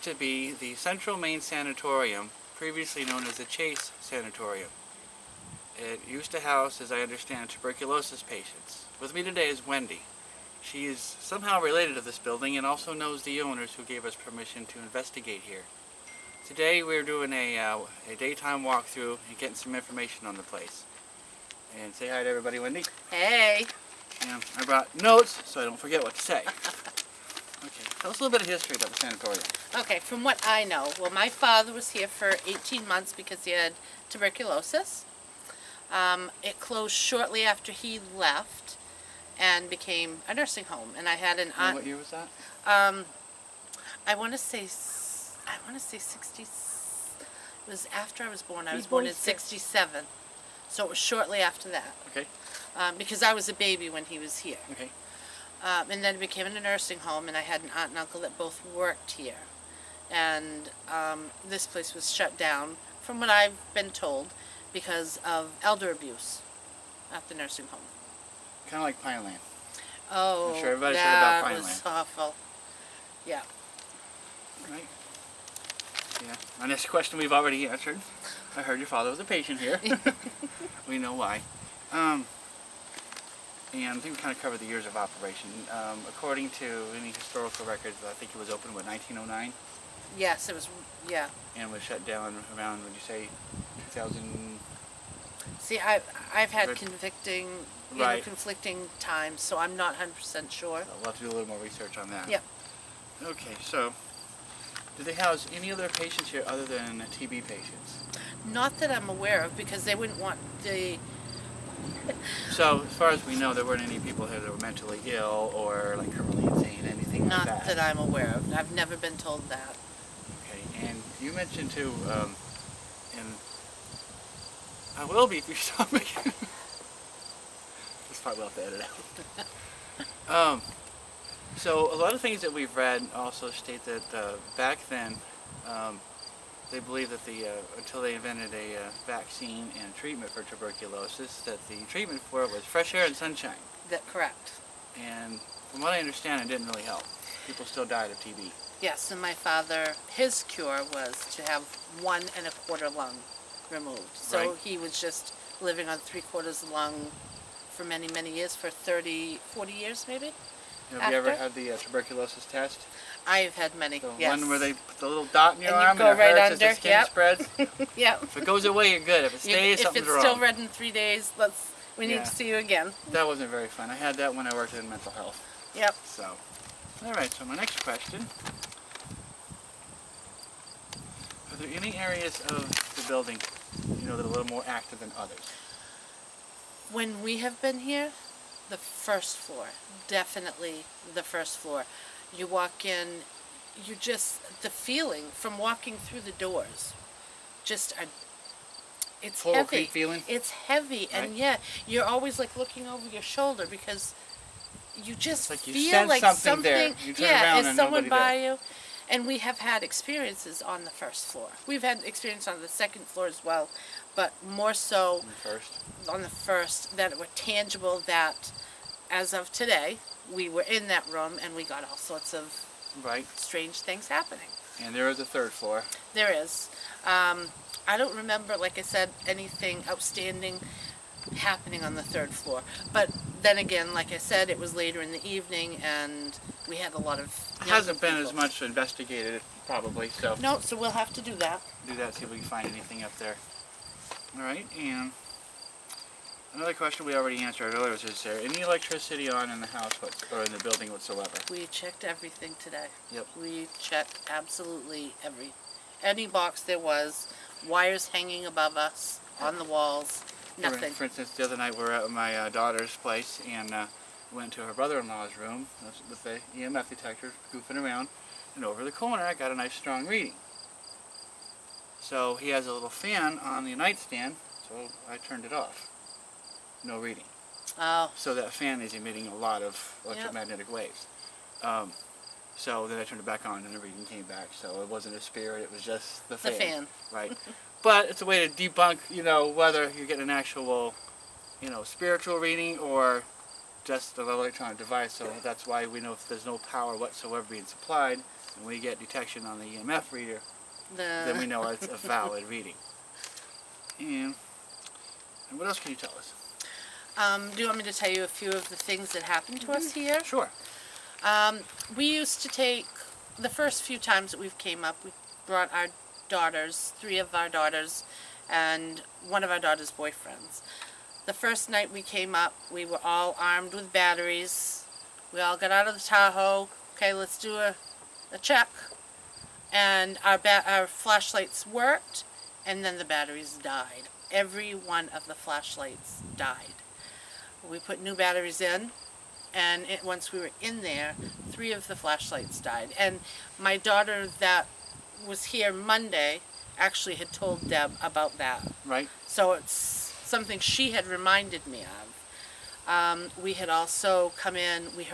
used to be the Central Maine Sanatorium, previously known as the Chase Sanatorium. It used to house, as I understand, tuberculosis patients. With me today is Wendy. She is somehow related to this building and also knows the owners who gave us permission to investigate here. Today we're doing a daytime walkthrough and getting some information on the place. And say hi to everybody, Wendy. Hey. And I brought notes so I don't forget what to say. Okay, tell us a little bit of history about the sanatorium. Okay, from what I know, well, my father was here for 18 months because he had tuberculosis. It closed shortly after he left and became a nursing home. And I had an aunt. And what year was that? I want to say 60. It was after I was born. I was born in 67. So it was shortly after that. Okay. Because I was a baby when he was here. Okay. And then it became a nursing home, and I had an aunt and uncle that both worked here. And this place was shut down, from what I've been told, because of elder abuse at the nursing home. Kind of like Pineland. Oh, I'm sure everybody's heard about that was awful. Yeah. Right. Yeah. My next question we've already answered. I heard your father was a patient here. We know why. And I think we kind of covered the years of operation. According to any historical records, I think it was opened, 1909? Yes, it was, yeah. And was shut down around, would you say, 2000? See, I've had conflicting times, so I'm not 100% sure. We'll have to do a little more research on that. Yep. Okay, so do they house any other patients here other than TB patients? Not that I'm aware of, because they wouldn't want the... So, as far as we know, there weren't any people here that were mentally ill or like criminally insane, anything like that? Not that I'm aware of. I've never been told that. Okay, and you mentioned too, and I will be if you stop making... This part we'll have to edit out. So, a lot of things that we've read also state that back then, they believed that until they invented a vaccine and treatment for tuberculosis, that the treatment for it was fresh air and sunshine. That correct. And from what I understand, it didn't really help. People still died of TB. Yes, and my father, his cure was to have 1 1/4 lung removed. So Right. he was just living on 3/4 lung for many, many years, for 30, 40 years maybe. Have you ever After? had the tuberculosis test? I've had many, The yes. one where they put the little dot in your And you arm go and it right hurts as under, the skin yep. spreads? Yep. If it goes away, you're good. If it stays, If something's it's wrong. still red in 3 days, we need Yeah. to see you again. That wasn't very fun. I had that when I worked in mental health. Yep. So, all right. So my next question: are there any areas of the building, that are a little more active than others? When we have been here, the first floor, definitely the first floor. You walk in, the feeling from walking through the doors, it's Total heavy. creep feeling? It's heavy, and Right. yeah, you're always like looking over your shoulder because you just like you feel sense like something there. You turn around is and someone nobody by there. you? And we have had experiences on the first floor. We've had experience on the second floor as well, but more so On the first. on the first, that were tangible, that as of today, we were in that room and we got all sorts of Right. strange things happening. And there is a third floor. There is. I don't remember, like I said, anything outstanding happening on the third floor. But then again, like I said, it was later in the evening and we had a lot of It younger hasn't been people. as much investigated, probably. So No, so we'll have to do that. do that. See if we can find anything up there. All right. And another question we already answered earlier was: is there any electricity on in the house or in the building whatsoever? We checked everything today. Yep. We checked absolutely any box there was, wires hanging above us, on the walls, nothing. For instance, the other night we were at my daughter's place and went to her brother-in-law's room with the EMF detector, goofing around, and over the corner I got a nice strong reading. So he has a little fan on the nightstand, so I turned it off. No reading. Oh, So that fan is emitting a lot of electromagnetic waves. So then I turned it back on and the reading came back. So it wasn't a spirit, it was just the the fan. fan. Right. But it's a way to debunk, whether you're getting an actual, spiritual reading or just an electronic device. So that's why we know if there's no power whatsoever being supplied, and we get detection on the EMF reader, then The we know it's a valid reading. And what else can you tell us? do you want me to tell you a few of the things that happened to us here? Sure. We used to take, the first few times that we've came up, we brought our daughters, 3 of our daughters, and one of our daughter's boyfriends. The first night we came up, we were all armed with batteries. We all got out of the Tahoe. Okay, let's do a check. And our flashlights worked, and then the batteries died. Every one of the flashlights died. We put new batteries in, and once we were in there, 3 of the flashlights died. And my daughter that was here Monday actually had told Deb about that. Right. So it's something she had reminded me of. We had also come in, we've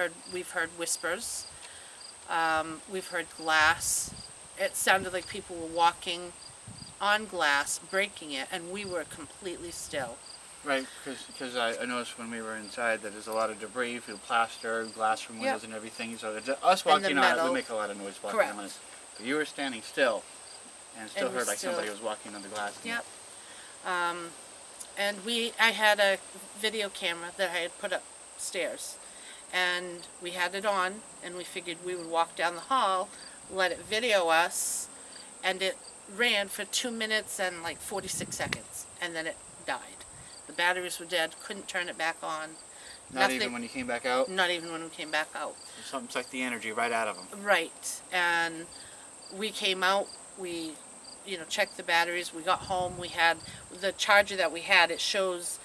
heard whispers. We've heard glass. It sounded like people were walking on glass, breaking it, and we were completely still. Right, because I noticed when we were inside that there's a lot of debris, plaster, glass from windows and everything. So us walking on it, we make a lot of noise walking on it. But you were standing still and still heard like somebody was walking on the glass. Yep. And I had a video camera that I had put upstairs, and we had it on, and we figured we would walk down the hall, let it video us, and it ran for 2 minutes and like 46 seconds, and then it died. The batteries were dead, couldn't turn it back on. Not even when you came back out? Not even when we came back out. Something sucked the energy right out of them. Right, and we came out, we checked the batteries, we got home, we had the charger that we had, it shows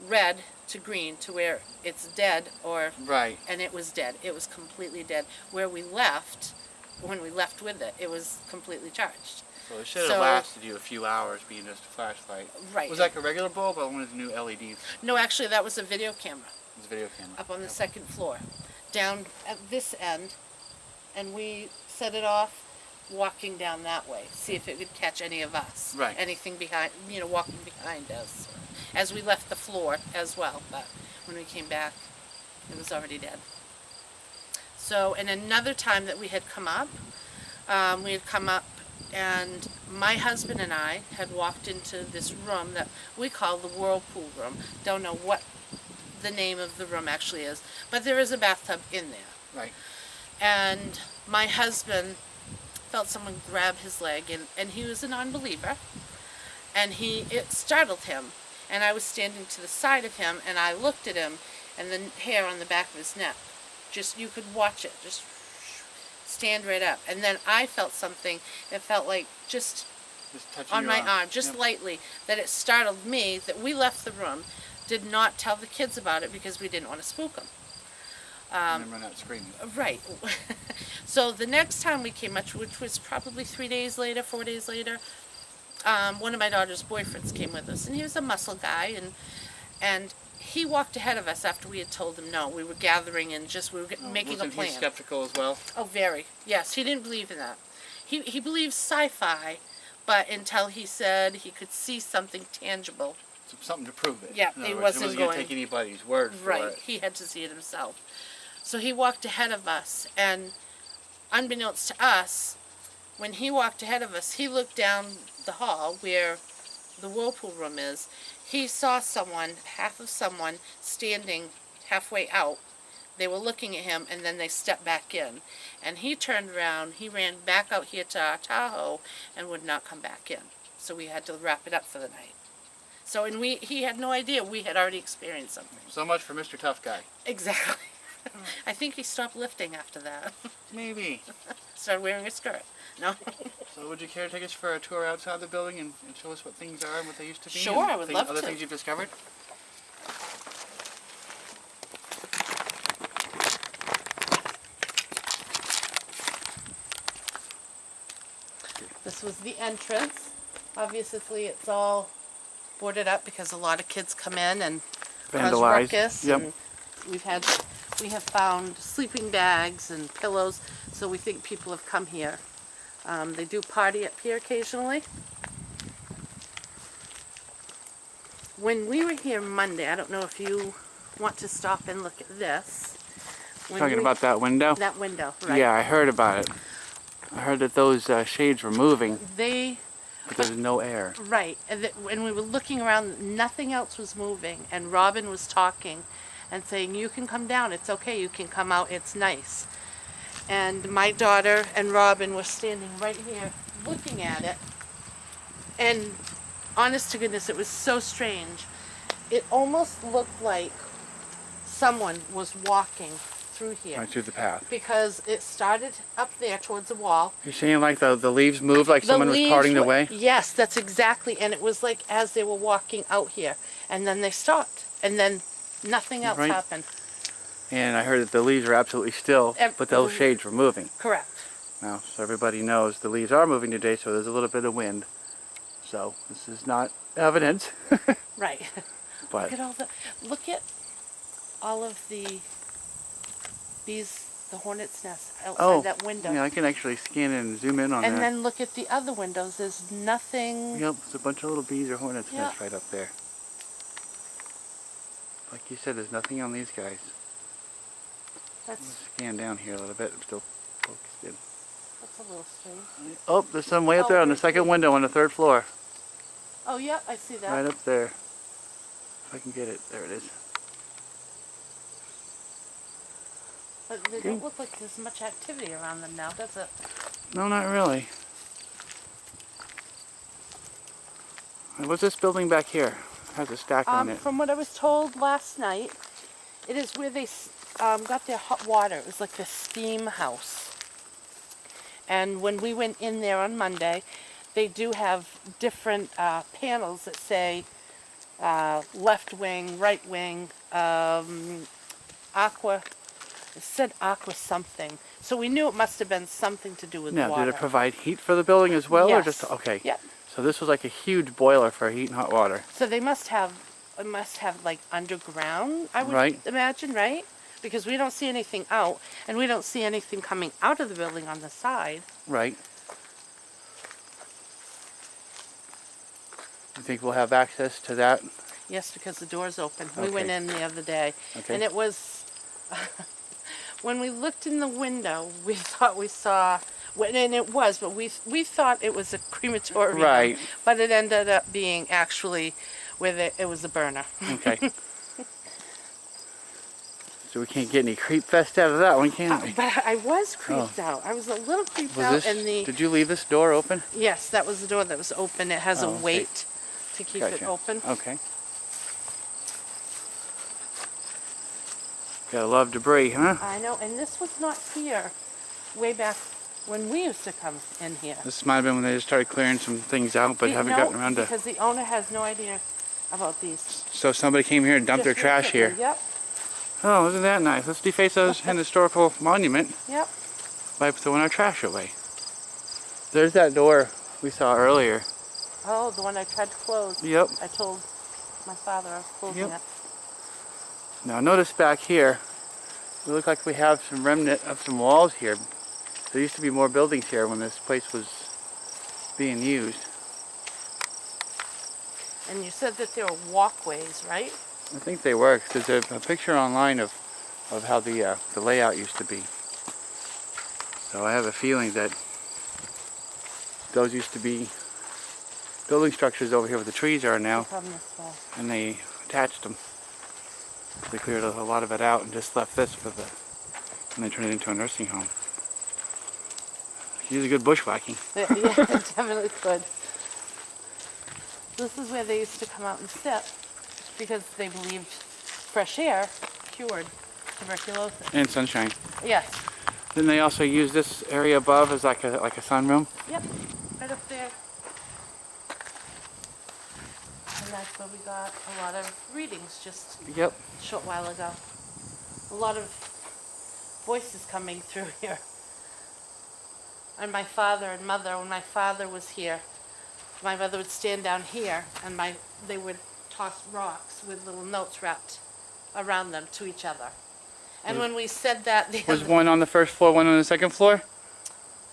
red to green to where it's dead, right, and it was dead. It was completely dead. Where we left, when we left with it, it was completely charged. So it should have lasted you a few hours being just a flashlight. Right. Was that like a regular bulb or one of the new LEDs? No, actually that was a video camera. It was a video camera. Up on the second floor. Down at this end, and we set it off walking down that way, see if it could catch any of us. Right. Anything behind, walking behind us. As we left the floor as well, but when we came back, it was already dead. So, and another time that we had come up, and my husband and I had walked into this room that we call the whirlpool room. Don't know what the name of the room actually is, but there is a bathtub in there. Right. And my husband felt someone grab his leg, and he was a non-believer, and it startled him. And I was standing to the side of him, and I looked at him, and the hair on the back of his neck, you could watch it, just stand right up. And then I felt something that felt like just on my arm, just lightly, that it startled me, that we left the room, did not tell the kids about it because we didn't want to spook them. And then run out screaming. Right. So the next time we came up, which was probably 4 days later, one of my daughter's boyfriends came with us, and he was a muscle guy, and he walked ahead of us after we had told him no. We were gathering and we were making a plan. Wasn't he skeptical as well? Oh, very. Yes, he didn't believe in that. He believes sci-fi, but until he said he could see something tangible. Something to prove it. Yeah, he wasn't going to take anybody's word for it. Right, he had to see it himself. So he walked ahead of us, and unbeknownst to us, when he walked ahead of us, he looked down the hall where the whirlpool room is. He saw half of someone standing halfway out. They were looking at him, and then they stepped back in. And he turned around, he ran back out here to our Tahoe, and would not come back in. So we had to wrap it up for the night. So, and he had no idea we had already experienced something. So much for Mr. Tough Guy. Exactly. I think he stopped lifting after that. Maybe. Started wearing a skirt. No? So would you care to take us for a tour outside the building and show us what things are and what they used to be? Sure, I would love to. Other things you've discovered? This was the entrance. Obviously, it's all boarded up because a lot of kids come in and cause ruckus. Yep. And we have found sleeping bags and pillows, so we think people have come here. They do party up here occasionally. When we were here Monday, I don't know if you want to stop and look at this. Talking about that window? That window, right. Yeah, I heard about it. I heard that those shades were moving, They, but there's no air. right, and when we were looking around, nothing else was moving, and Robin was talking and saying, you can come down, it's okay, you can come out, it's nice. And my daughter and Robin were standing right here looking at it, and honest to goodness, it was so strange. It almost looked like someone was walking through here. Right through the path. Because it started up there towards the wall. You're saying like the leaves moved like someone was parting the way? Yes, that's exactly. And it was like as they were walking out here. And then they stopped. And then nothing else happened. And I heard that the leaves are absolutely still, but those shades were moving. Correct. Now, so everybody knows the leaves are moving today, so there's a little bit of wind. So this is not evidence. Right. But Look at all of the hornet's nests outside that window. Yeah, I can actually scan and zoom in on that. And then look at the other windows. There's nothing. Yep, there's a bunch of little bees or hornet's nests right up there. Like you said, there's nothing on these guys. Let's scan down here a little bit. I'm still focused in. That's a little strange. Oh, there's some way up there on the second window on the third floor. Oh, yeah, I see that. Right up there. If I can get it. There it is. But they don't look like there's much activity around them now, does it? No, not really. What's this building back here? It has a stack on it. From what I was told last night, it is where they got their hot water. It was like the steam house. And when we went in there on Monday, they do have different panels that say left wing, right wing, aqua. It said aqua something. So we knew it must have been something to do with water. Now, did it provide heat for the building as well? Yes. Or just, okay. Yep. So this was like a huge boiler for heat and hot water. So they must have like underground, I would imagine, right? Because we don't see anything out, and we don't see anything coming out of the building on the side. Right. You think we'll have access to that? Yes, because the door's open. Okay. We went in the other day, and it was, when we looked in the window, we thought we saw, and it was, but we thought it was a crematorium. Right. But it ended up being actually where it was a burner. Okay. So we can't get any creep fest out of that one, can we? But I was creeped out. I was a little creeped out. Did you leave this door open? Yes, that was the door that was open. It has a weight to keep it open. Okay. Gotta love debris, huh? I know, and this was not here way back when we used to come in here. This might have been when they just started clearing some things out, but haven't gotten around to. Because the owner has no idea about these. So somebody came here and dumped their trash here. Yep. Oh, isn't that nice? Let's deface an historical monument Yep. by throwing our trash away. There's that door we saw earlier. Oh, the one I tried to close. Yep. I told my father I was closing it. Now notice back here, it looks like we have some remnant of some walls here. There used to be more buildings here when this place was being used. And you said that there were walkways, right? I think they were, 'cause there's a picture online of how the layout used to be. So I have a feeling that those used to be building structures over here where the trees are now, and they attached them. They cleared a lot of it out and just left this for and they turned it into a nursing home. Use a good bushwhacking. Yeah, it definitely could. This is where they used to come out and sit because they believed fresh air cured tuberculosis. And sunshine. Yes. Then they also use this area above as like a sunroom. Yep, right up there. And that's where we got a lot of readings just a short while ago. A lot of voices coming through here. And my father and mother, when my father was here, my mother would stand down here and they would toss rocks with little notes wrapped around them to each other. And when we said that... Was one on the first floor, one on the second floor?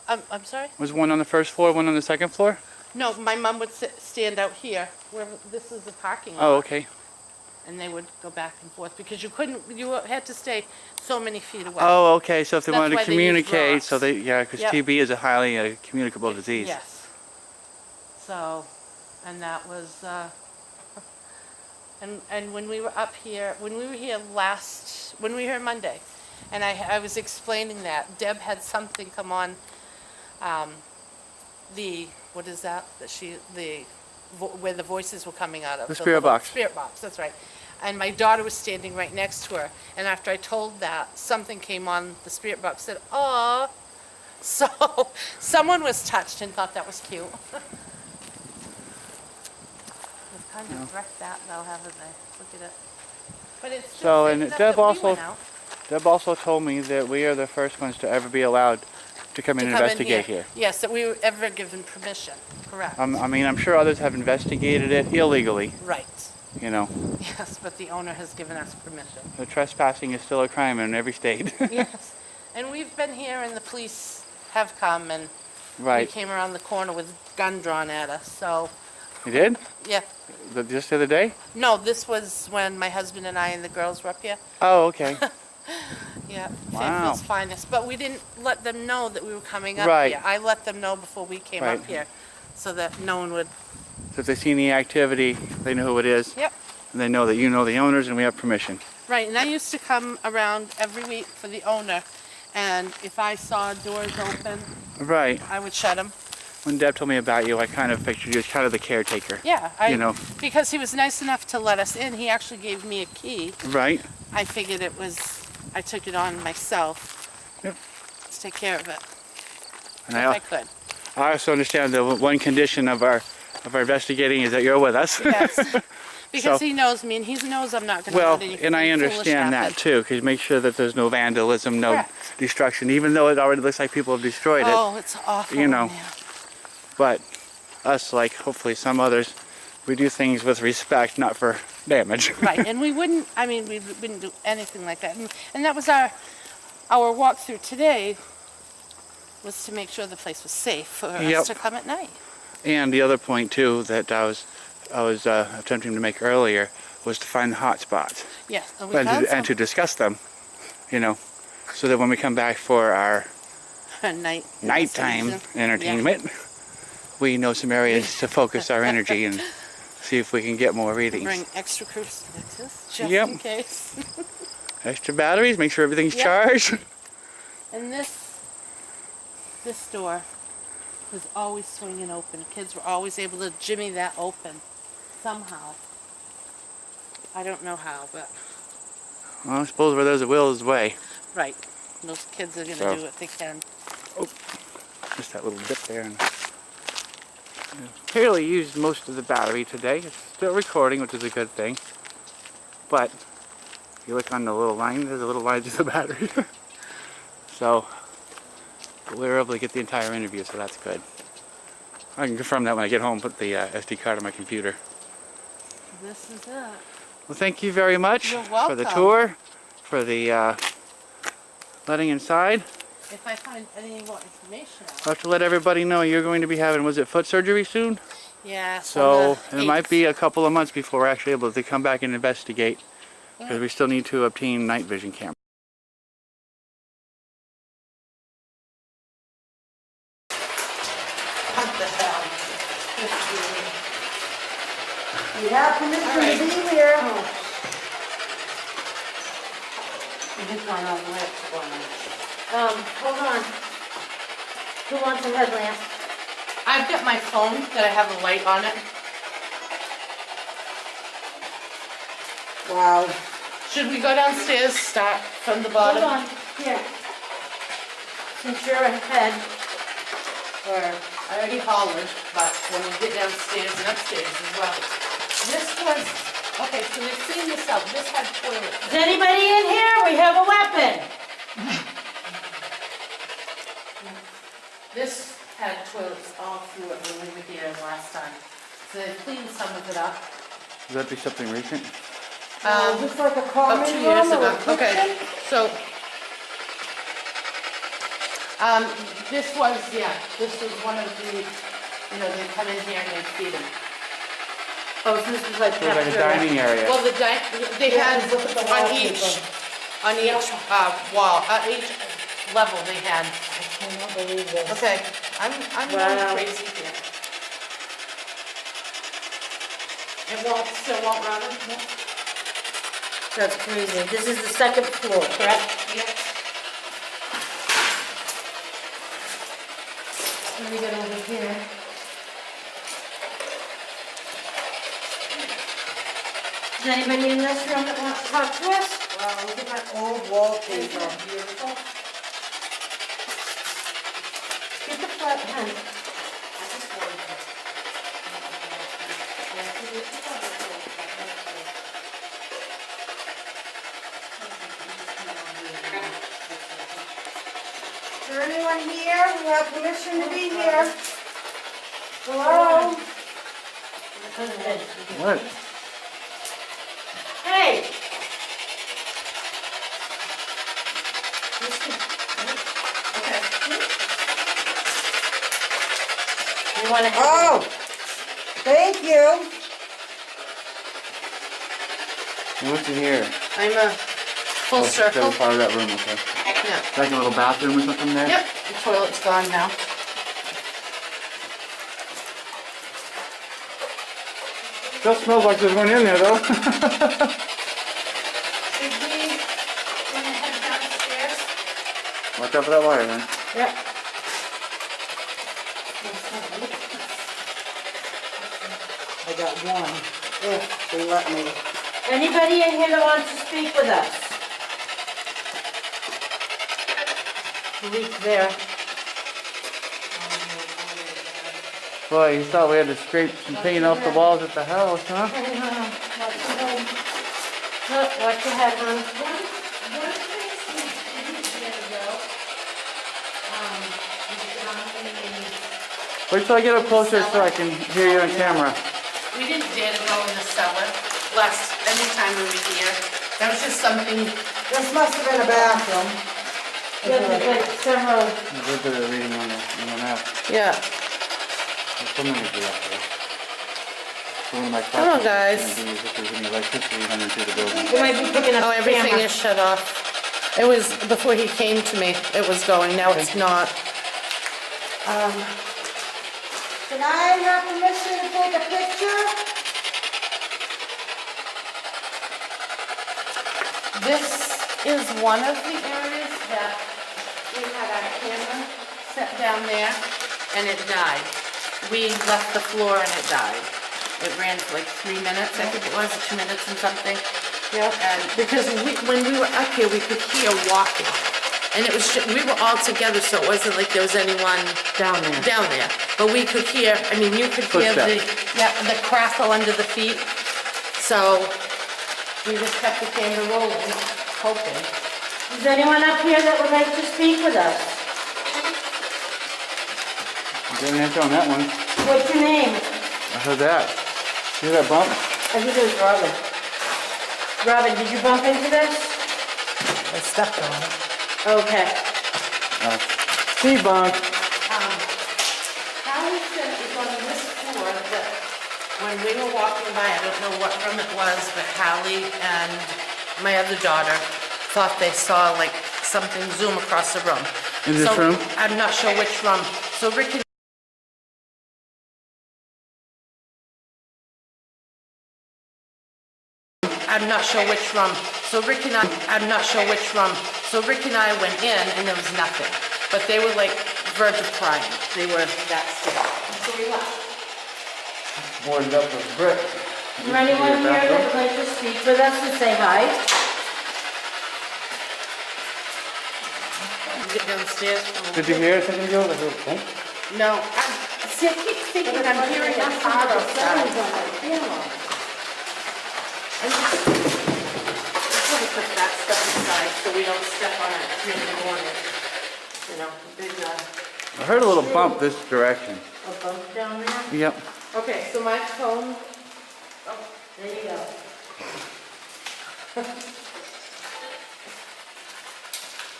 I'm sorry? Was one on the first floor, one on the second floor? No, my mom would stand out here, where this is the parking lot. Oh, okay. and they would go back and forth because you had to stay so many feet away. Oh, okay. So if they That's wanted why to they use communicate, so rocks. they, yeah, because Yep. TB is a highly communicable disease. Yes. So, and that was, and when we were up here, when we were here Monday, and I was explaining that, Deb had something come on, what is that? Where the voices were coming out of. The spirit box. Spirit box, that's right. And my daughter was standing right next to her, and after I told that, something came on the spirit box, said, "Aw." So, someone was touched and thought that was cute. They've kind of wrecked that though, haven't they? Look at it. But it's just So, safe and enough Deb that we also- went out Deb also told me that we are the first ones to ever be allowed to come in to and come in investigate here. Yes, that we were ever given permission, correct. I mean, I'm sure others have investigated it illegally, Right, you know. yes, but the owner has given us permission. The trespassing is still a crime in every state. Yes, and we've been here and the police have come and we Right. came around the corner with a gun drawn at us, so, You did? yeah. Just the other day? No, this was when my husband and I and the girls were up here. Oh, okay. Yeah, Wow. Fairfield's finest. But we didn't let them know that we were coming up Right. here. I let them know before we came Right. up here so that no one would. So if they see any activity, they know who it is. Yep. And they know that you know the owners and we have permission. Right, and I used to come around every week for the owner, and if I saw doors open, Right. I would shut them. When Deb told me about you, I kind of pictured you as kind of the caretaker. Yeah, You know. because he was nice enough to let us in. He actually gave me a key. Right? I figured I took it on myself Yep. to take care of it, And if I could. I also understand that one condition of our investigating is that you're with us. Yes, because So- he knows me, and he knows I'm not going to Well, let anything and I foolish understand that happen. too, because make sure that there's no vandalism, no Correct. destruction, even though it already looks like people have destroyed it. Oh, it's awful. You know. Yeah. But us, like hopefully some others, we do things with respect, not for damage. Right, and we wouldn't do anything like that. And that was our walkthrough today, was to make sure the place was safe for Yep. us to come at night. And the other point too that I was attempting to make earlier was to find the hot spots Yes, and we found and to discuss them, you know, so that when we come back for our some nighttime investigation. entertainment, we know some areas to focus our energy and see if we can get more readings. Bring extra crucifixes just Yep. in case. Extra batteries, make sure everything's Yep. charged. And this door was always swinging open. Kids were always able to jimmy that open somehow. I don't know how, but Well, I suppose where there's a will is a way. right. Those kids are going to So- do what they can. Just that little dip there. And clearly used most of the battery today. It's still recording, which is a good thing. But if you look on the little line, there's a little line to the battery. So we were able to get the entire interview, so that's good. I can confirm that when I get home, put the SD card on my computer. This is it. Well, thank you very much You're for the welcome. tour, for the letting inside. If I find any more information out. I'll have to let everybody know you're going to be having, was it foot surgery soon? Yeah. So on it the might 8th. be a couple of months before we're actually able to come back and investigate, because we still need to obtain night vision cameras. What the hell? We have permission All right. to be here. You've gone all the way up to one. Hold on. Who wants a headlamp? I've got my phone that I have a light on it. Wow. Should we go downstairs, start from the Hold bottom? on, here. Since you're ahead, Or, I already hollered, but when we get downstairs and upstairs as well. This was, okay, so we've cleaned this up. This had toilets. is anybody in here? We have a weapon. This had toilets all through it when we were here last time. So they cleaned some of it up. Would that be something recent? Just like a common About 2 room years or ago. a Okay, kitchen? so, this was, yeah, this was one of the, they come in here and they feed them. Oh, so this is like So it's like a dining area. Well, they had look at the on each wall, each level they had. I cannot believe this. Okay, I'm Wow. going crazy here. It still won't run? That's crazy. This is the second floor, correct? Yep. Let me get over here. Is anybody in this room that wants to talk to us? Wow, look at that old wallpaper. Beautiful. Get the front, honey. Is there anyone here who have permission to be here? Hello? What? Hey! You want to have... Oh, thank you. What's in here? I'm a full circle. That's part of that room, okay. Yeah. Like a little bathroom or something there? Yep, the toilet's gone now. Still smells like there's one in there though. Should we head downstairs? Watch out for that wire then. Yeah. I got one, if they let me. Anybody in here that wants to speak with us? The leak there. Boy, you thought we had to scrape some paint off the walls at the house, huh? Watch your head, hon. Wait till I get up closer so I can hear you on camera. We didn't dare to go in the cellar anytime we were here. That was just something, This must have been a bathroom. Yeah, there's like several. I did the reading on the map. yeah. There's so many people up there. So one of my Come on, questions guys. is gonna be if there's any electricity running through the building. You might be picking up Oh, the everything camera. is shut off. It was, before he came to me, it was going, now it's not. Can I have permission to take a picture? This is one of the areas that we had our camera set down there, and it died. We left the floor and it died. It ran for like 3 minutes, I think it was, 2 minutes and something. Yep. And because when we were up here, we could hear walking. And it was, we were all together, so it wasn't like there was anyone Down there. down there. But we could hear, I mean, you could hear the crackle under the feet. So we just kept the camera rolling, hoping. Is anyone up here that would like to speak with us? Get an answer on that one. What's your name? I heard that. See that bump? I think it was Robin. Robin, did you bump into this? I stepped on it. Okay. Speed bump. Hallie said it was on this floor that when we were walking by, I don't know what room it was, but Hallie and my other daughter thought they saw like something zoom across the room. In this room? I'm not sure which room. So Rick and I'm not sure which room. So Rick and I'm not sure which room. So Rick and I went in and there was nothing. But they were like verge of crying. They were that scared. So we left. Boarded up with brick. Is there anyone here that would like to speak with us and say hi? Get downstairs. Did you hear a second ago? Like a little bump? No. See, I keep thinking I'm hearing a car outside. I just want to put that stuff aside so we don't step on it at 3 in the morning. You know, big, I heard a little bump this direction. A bump down there? Yep. Okay, so my phone, There you go.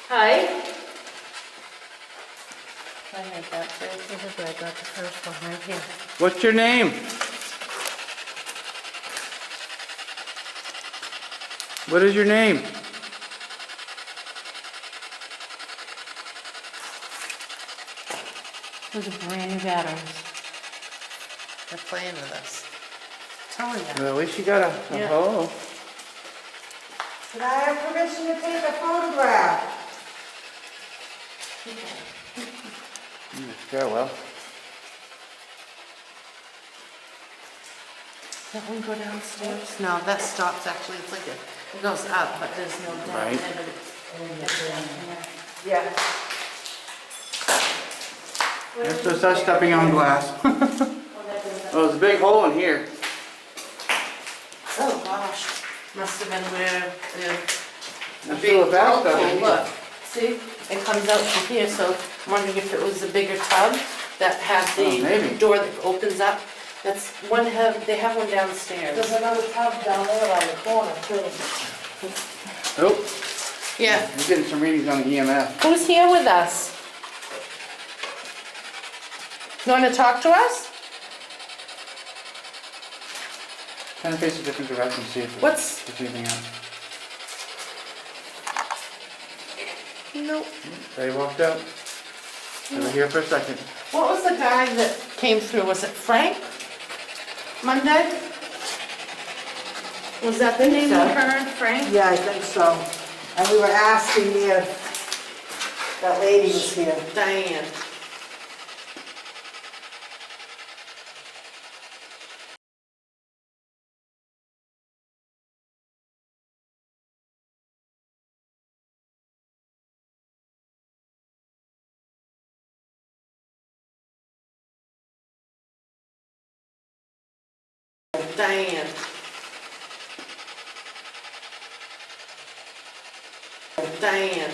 Hi. I had that first. This is where I got the first one right here. What's your name? What is your name? Those are brand new batteries. They're playing with us. Telling you. Well, at least you got a Yeah. hello. Did I have permission to take a photograph? Farewell. That one go downstairs? No, that stops actually. It's like it goes up, but there's no down. Right. Yeah. So start stepping on glass. Oh, there's a big hole in here. Oh gosh, must have been where the There's still a bathtub in here. Look, see, it comes out from here, so I'm wondering if it was the bigger tub that had Oh, maybe. the door that opens up. That's one they have one downstairs. There's another tub down there on the corner too. Nope. Yeah. We're getting some readings on the EMF. Who's here with us? You want to talk to us? Kind of face a different direction, see if What's- there's anything else. Nope. They walked out. They were here for a second. What was the guy that came through? Was it Frank? Monday? Was that the name so. we heard, Frank? Yeah, I think so. And we were asking if that lady was here. Diane. Diane. Diane.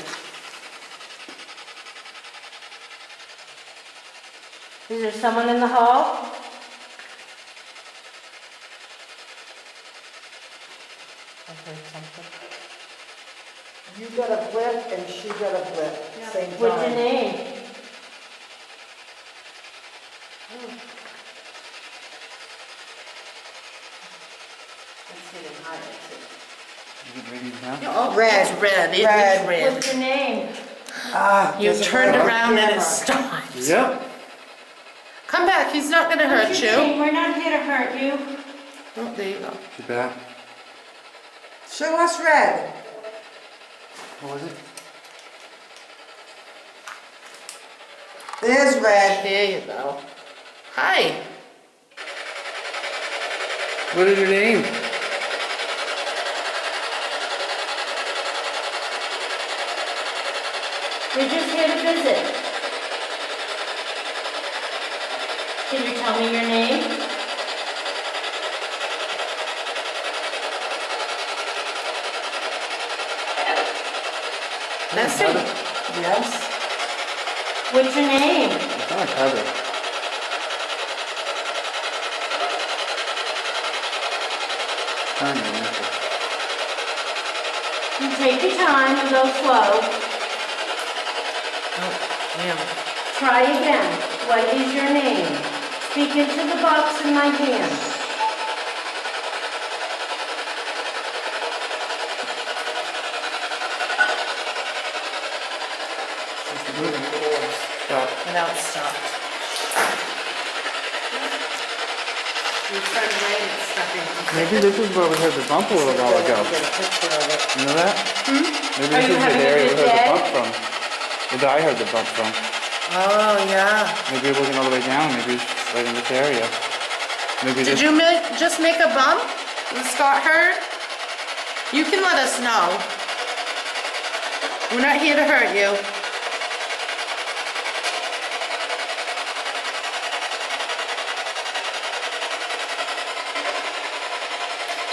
Is there someone in the hall? I heard something. You got a blip and she got a blip, same time. What's your name? You get readings now? Oh, Red. it's red. It is Red. red. What's your name? Ah, You there's a turned red around and it camera. stopped. Yep. Come back. He's not going to hurt What's your you. name? We're not here to hurt you. Oh, there you go. Too bad. Show us red. What was it? There's red. There you go. Hi. What is your name? We're just here to visit. Can you tell me your name? That's it. Yes. What's your name? It's not Heather. You take your time and go slow. Ma'am. Try again. What is your name? Speak into the box in my hand. Stop. Without stop. Your friend Ray is stuck in. Maybe this is where we had the bump a little while ago. Get a picture of it. You know that? Maybe Are this you is having the a area we good heard the day? bump from. Maybe I heard the bump from. Oh, yeah. Maybe it wasn't all the way down. Maybe it's right in this area. Maybe Did this. you just make a bump? And Scott heard? You can let us know. We're not here to hurt you.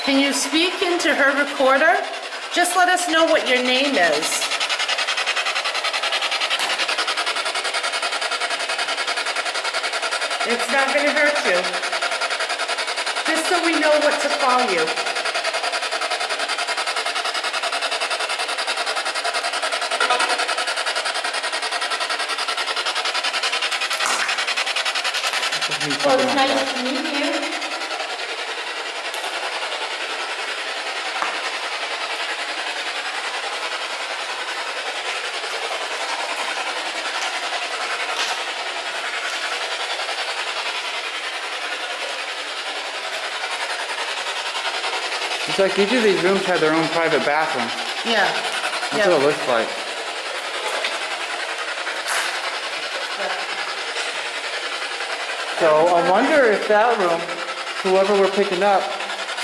Can you speak into her recorder? Just let us know what your name is. It's not going to hurt you. Just so we know what to call you. Well, it's nice to meet you. It's like each of these rooms have their own private bathroom. Yeah. That's what it looks like. So I wonder if that room, whoever we're picking up,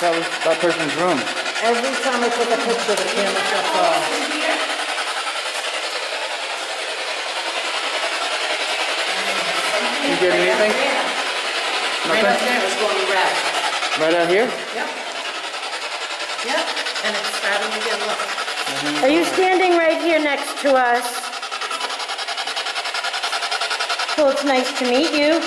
that was that person's room. Every time I take a picture, the camera shuts off. You getting anything? Right up Nothing? there is going red. Right out here? Yep. Yep. And it's starting to get low. Are you standing right here next to us? Well, it's nice to meet you.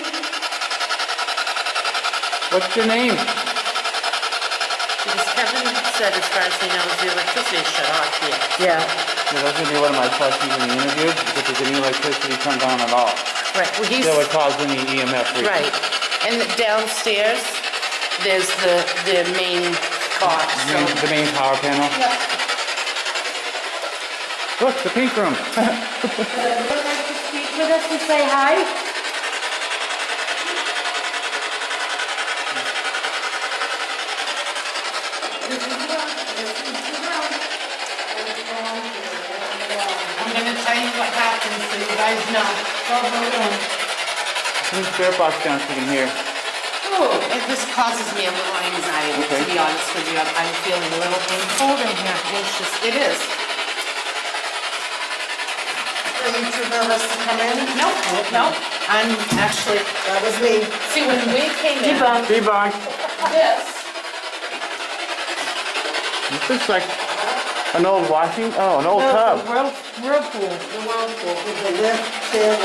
What's your name? Because Kevin said, as far as he knows, the electricity is shut off here. Yeah. Yeah, that's gonna be one of my questions in the interview. If there's any electricity turned on at all, Right. Well, he's that would cause any EMF reading. right. And downstairs, there's the main box. So The main power panel. Look, the pink room. Would you like to speak with us and say hi? I'm gonna tell you what happens so you guys know. There's a spirit box down so you can hear. This causes me a little anxiety, Okay. to be honest with you. I'm feeling a little cold in here. Anxious. It is. Are you too nervous to come in? Nope. I'm actually. That was me. See, when we came in, Debunk. this. This looks like an old an old tub. Whirlpool. The whirlpool. With the lift, chair,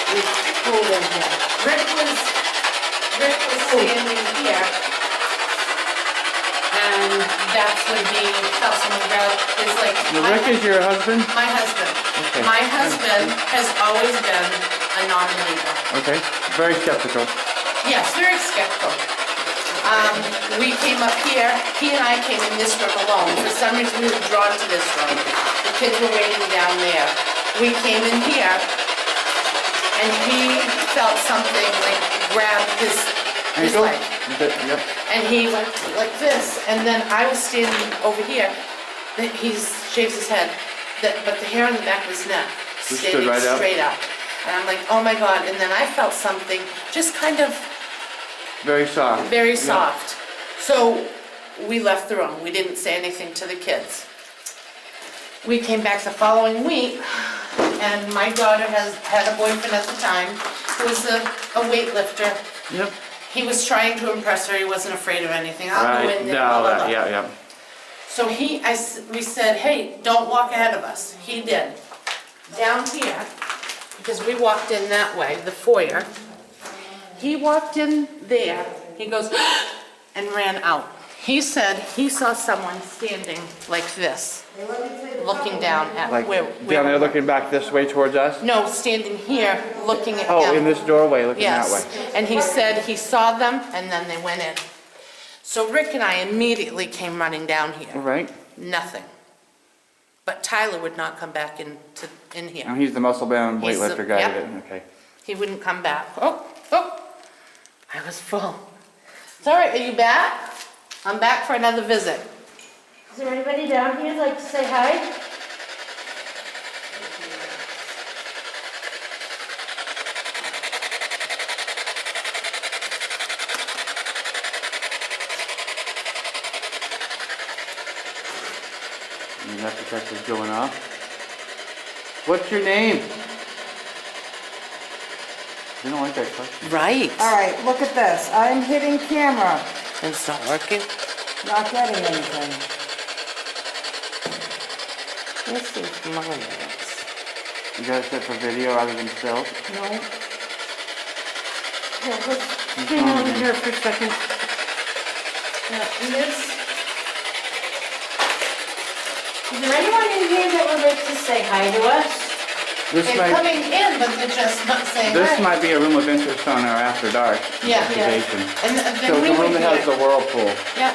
and it's cool in here. Rick was standing here, and that's when he felt someone grab his leg. Rick is your husband? My husband. Okay. My husband has always been a non-believer. Okay. Very skeptical. Yes, very skeptical. We came up here, he and I came in this room alone. For some reason, we were drawn to this room. The kids were waiting down there. We came in here, and he felt something like grab his Ankle? leg. Yep. And he went like this, and then I was standing over here. He shaves his head, but the hair on the back of his neck Just standing stood right up? straight up. And I'm like, oh my God. And then I felt something just kind of Very soft. very Yeah. soft. So we left the room. We didn't say anything to the kids. We came back the following week, and my daughter had a boyfriend at the time who was a weightlifter. Yep. He was trying to impress her. He wasn't afraid of anything. I'll go Right. in there. Blah, blah, blah. Yeah. So we said, hey, don't walk ahead of us. He did. Down here, because we walked in that way, the foyer. He walked in there. He goes and ran out. He said he saw someone standing like this, looking down at Like where down there we were. looking back this way towards us? No, standing here, looking at Oh, him. in this doorway looking that Yes, way. and he said he saw them and then they went in. So Rick and I immediately came running down All here. right. Nothing. But Tyler would not come back in And here. he's the muscle-bound He's the- weightlifter guy. yep. that- Okay. He wouldn't come back. Oh, I was full. It's all right, are you back? I'm back for another visit. Is there anybody down here who'd like to say hi? And that detector's going off. What's your name? They don't like that question. Right. All right, look at this. I'm hitting camera, And it's not working? not getting anything. This is mine. You got it set for video rather than still? No? Yeah, let's hang on here for a second. And this, Is there anyone in here that would like to say hi to us? This they're might, coming in, but they're just not saying this hi. might be a room of interest on our after dark Yeah. investigation. And then So we the were room that has here. the whirlpool. Yeah,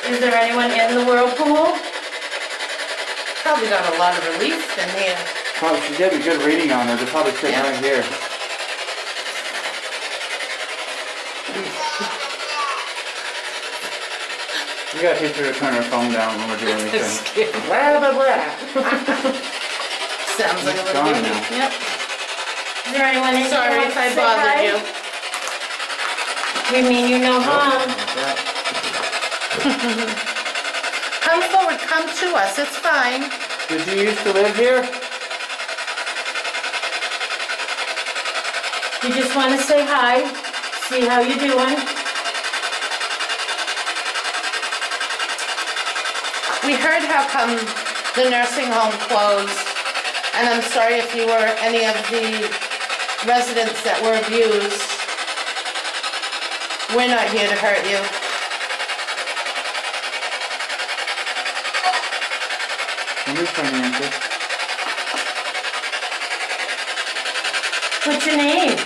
Is there anyone in the whirlpool? probably got a lot of relief in here. Probably, she's getting a good reading on her. They're probably sitting Yeah. right here. You gotta teach her to turn her phone down when we're doing anything. Blah, blah, blah. Sounds like a It's little gone baby. now. Yep. Is there anyone in here Sorry wants if to I say bothered hi? you. We mean you no harm. Yeah. Come forward, come to us, it's fine. Did you used to live here? You just want to say hi, see how you're doing. We heard how come the nursing home closed, and I'm sorry if you were any of the residents that were abused. We're not here to hurt you. Somebody's trying to answer. What's your name?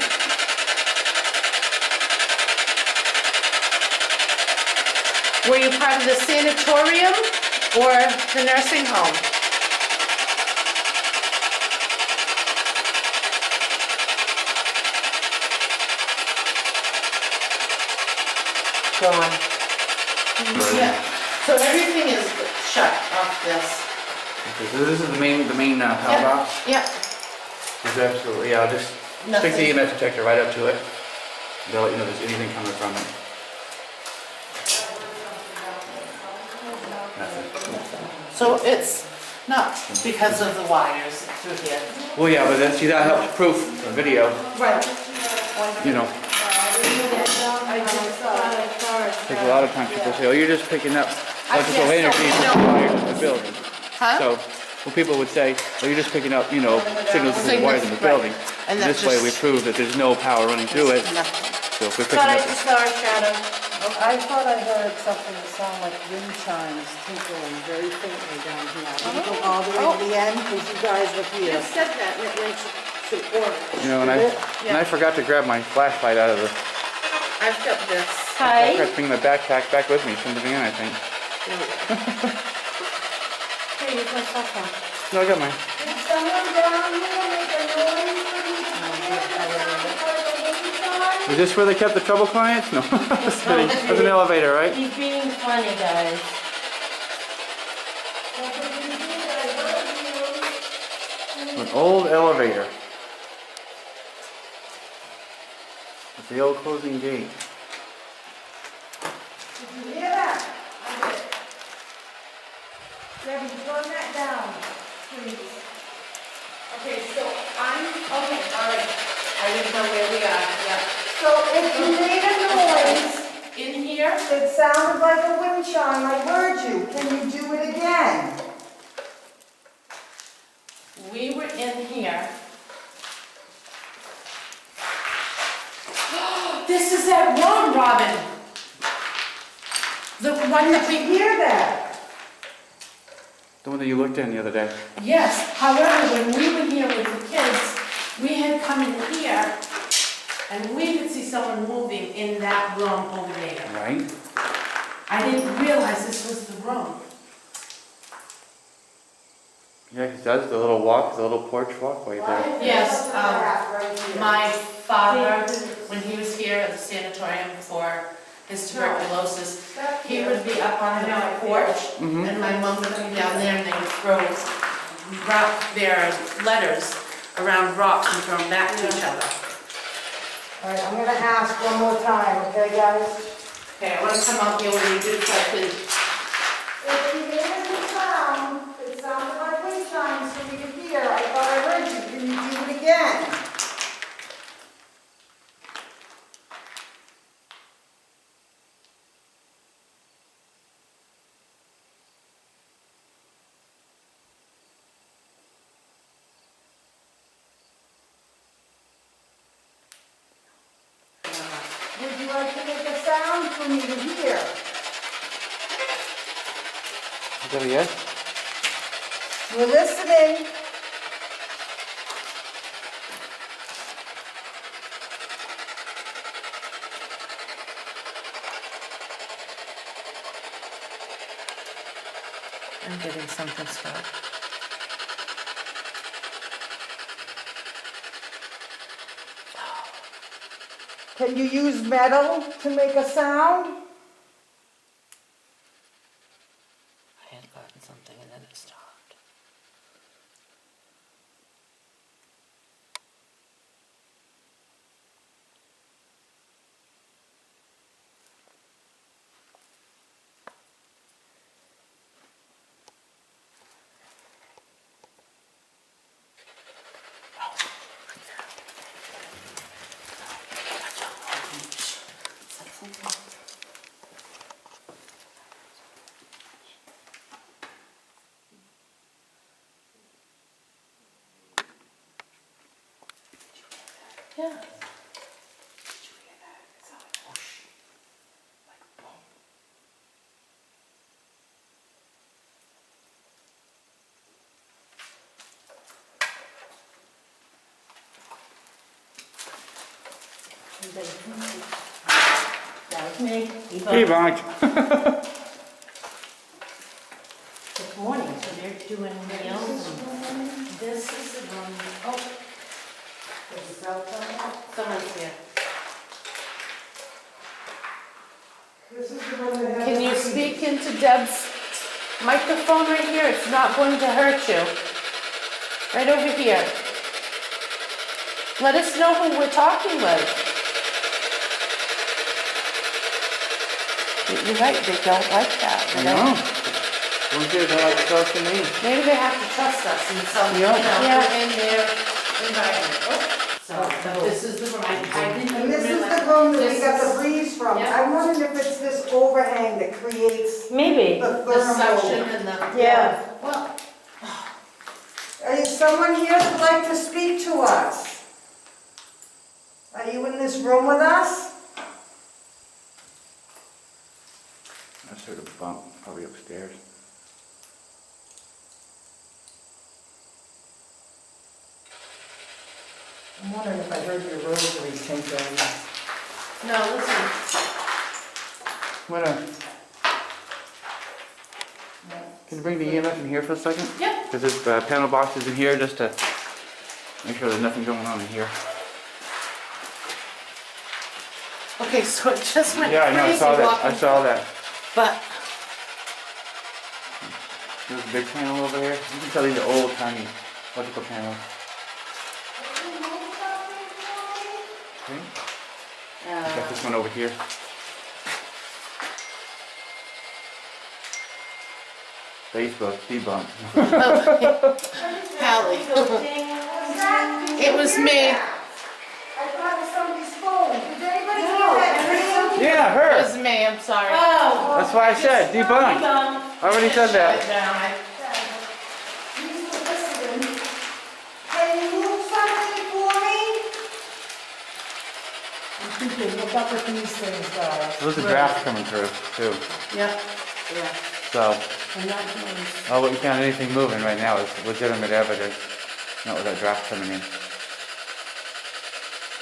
Were you part of the sanatorium or the nursing home? Go on. Yeah. So everything is shut off this. Okay, so this is the main power box. Yeah. There's absolutely, yeah, just stick Nothing. the EMS detector right up to it. They'll let you know if there's anything coming from it. Nothing. So it's not because of the wires through here. Well, yeah, but then, see, that helps proof the video, Right. you know. Because a lot of times people say, oh, you're just picking up electrical Yes, energy so from we the know. wires in the building. Huh? So, well, people would say, well, you're just picking up, you know, signals from the wires in the Signals, building. right. And And this that's way we just- prove that there's no power running through it. Nothing. So if we're picking Thought I up, just saw a shadow. I thought I heard something that sounded like wind chimes tinkling very faintly down here. I'm gonna go all the way to the end, because you guys were here. said that, and it makes some orange. you know, and I forgot to grab my flashlight out of the, I've got this. I Hi. forgot to bring my backpack back with me from the van, I think. Hey, here's my cell phone. No, I got mine. Did someone down here make a noise for me to hear? Is this where they kept the trouble clients? No, just kidding. That's an elevator, right? He's being funny, guys. An old elevator. With the old closing gate. Did you hear that? I did. Debbie, turn that down, please. Okay, so okay, all right. I didn't know where we are, yeah. So if you made a noise, In here, it sounded like a wind chime, I heard you. Can you do it again? we were in here. This is that room, Robin. The one that we Hear that? The one that you looked in the other day. Yes, however, when we were here with the kids, we had come in here and we could see someone moving in that room over there. Right? I didn't realize this was the room. Yeah, because that's the little walk, the little porch walkway there. Yes, Right here. my father, when he was here at the sanatorium for his tuberculosis, he would be up on the porch and my mom would come down there and they would throw their letters around rocks and throw them back to each other. All right, I'm gonna ask one more time, okay, guys? Okay, I want to come out here when you do so I can. If you made a sound, it sounded like wind chimes, so we could hear. I thought I heard you. Can you do it again? Would you like to make a sound for me to hear? Is that a yes? We're listening. I'm getting something, Scott. Can you use metal to make a sound? That was me. Hey, Bonk. This morning, so they're doing meals. This is the room. Oh, Is this outside? someone's here. This is the one that has. Can you speak into Deb's microphone right here? It's not going to hurt you. Right over here. Let us know who we're talking with. You're right, they don't like that. They don't. Don't they like trusting me? Maybe they have to trust us in some, Yeah. we're in their environment. Oh. So this is the room. I didn't And this is realize- the room that we this got is- the breeze from. Yeah. I'm wondering if it's this overhang that creates Maybe. the The suction thermal. and the. Yeah. Well, Is someone here that'd like to speak to us? Are you in this room with us? I heard a bump, probably upstairs. I'm wondering if I heard your rosary tinkling. no, listen. What can you bring the EMF in here for a second? Yep. Because this panel box is in here just to make sure there's nothing going on in here. Okay, so it just went Yeah, I know, I crazy saw that. I walking. saw that. But There's a big panel over here. You can tell these are old, tiny electrical panels. Okay. Got this one over here. Facebook, debunk. Hallie, it was me. I thought it was somebody's phone. Did anybody hear that? Yeah, It her. was me, I'm sorry. Oh. That's why I said debunk. I already said that. He's listening. Can you move something for me? I'm thinking, look up at these things, guys. There's a draft coming through too. Yep. So, I'm not doing this. oh, what you found anything moving right now is legitimate evidence. Not with that draft coming in.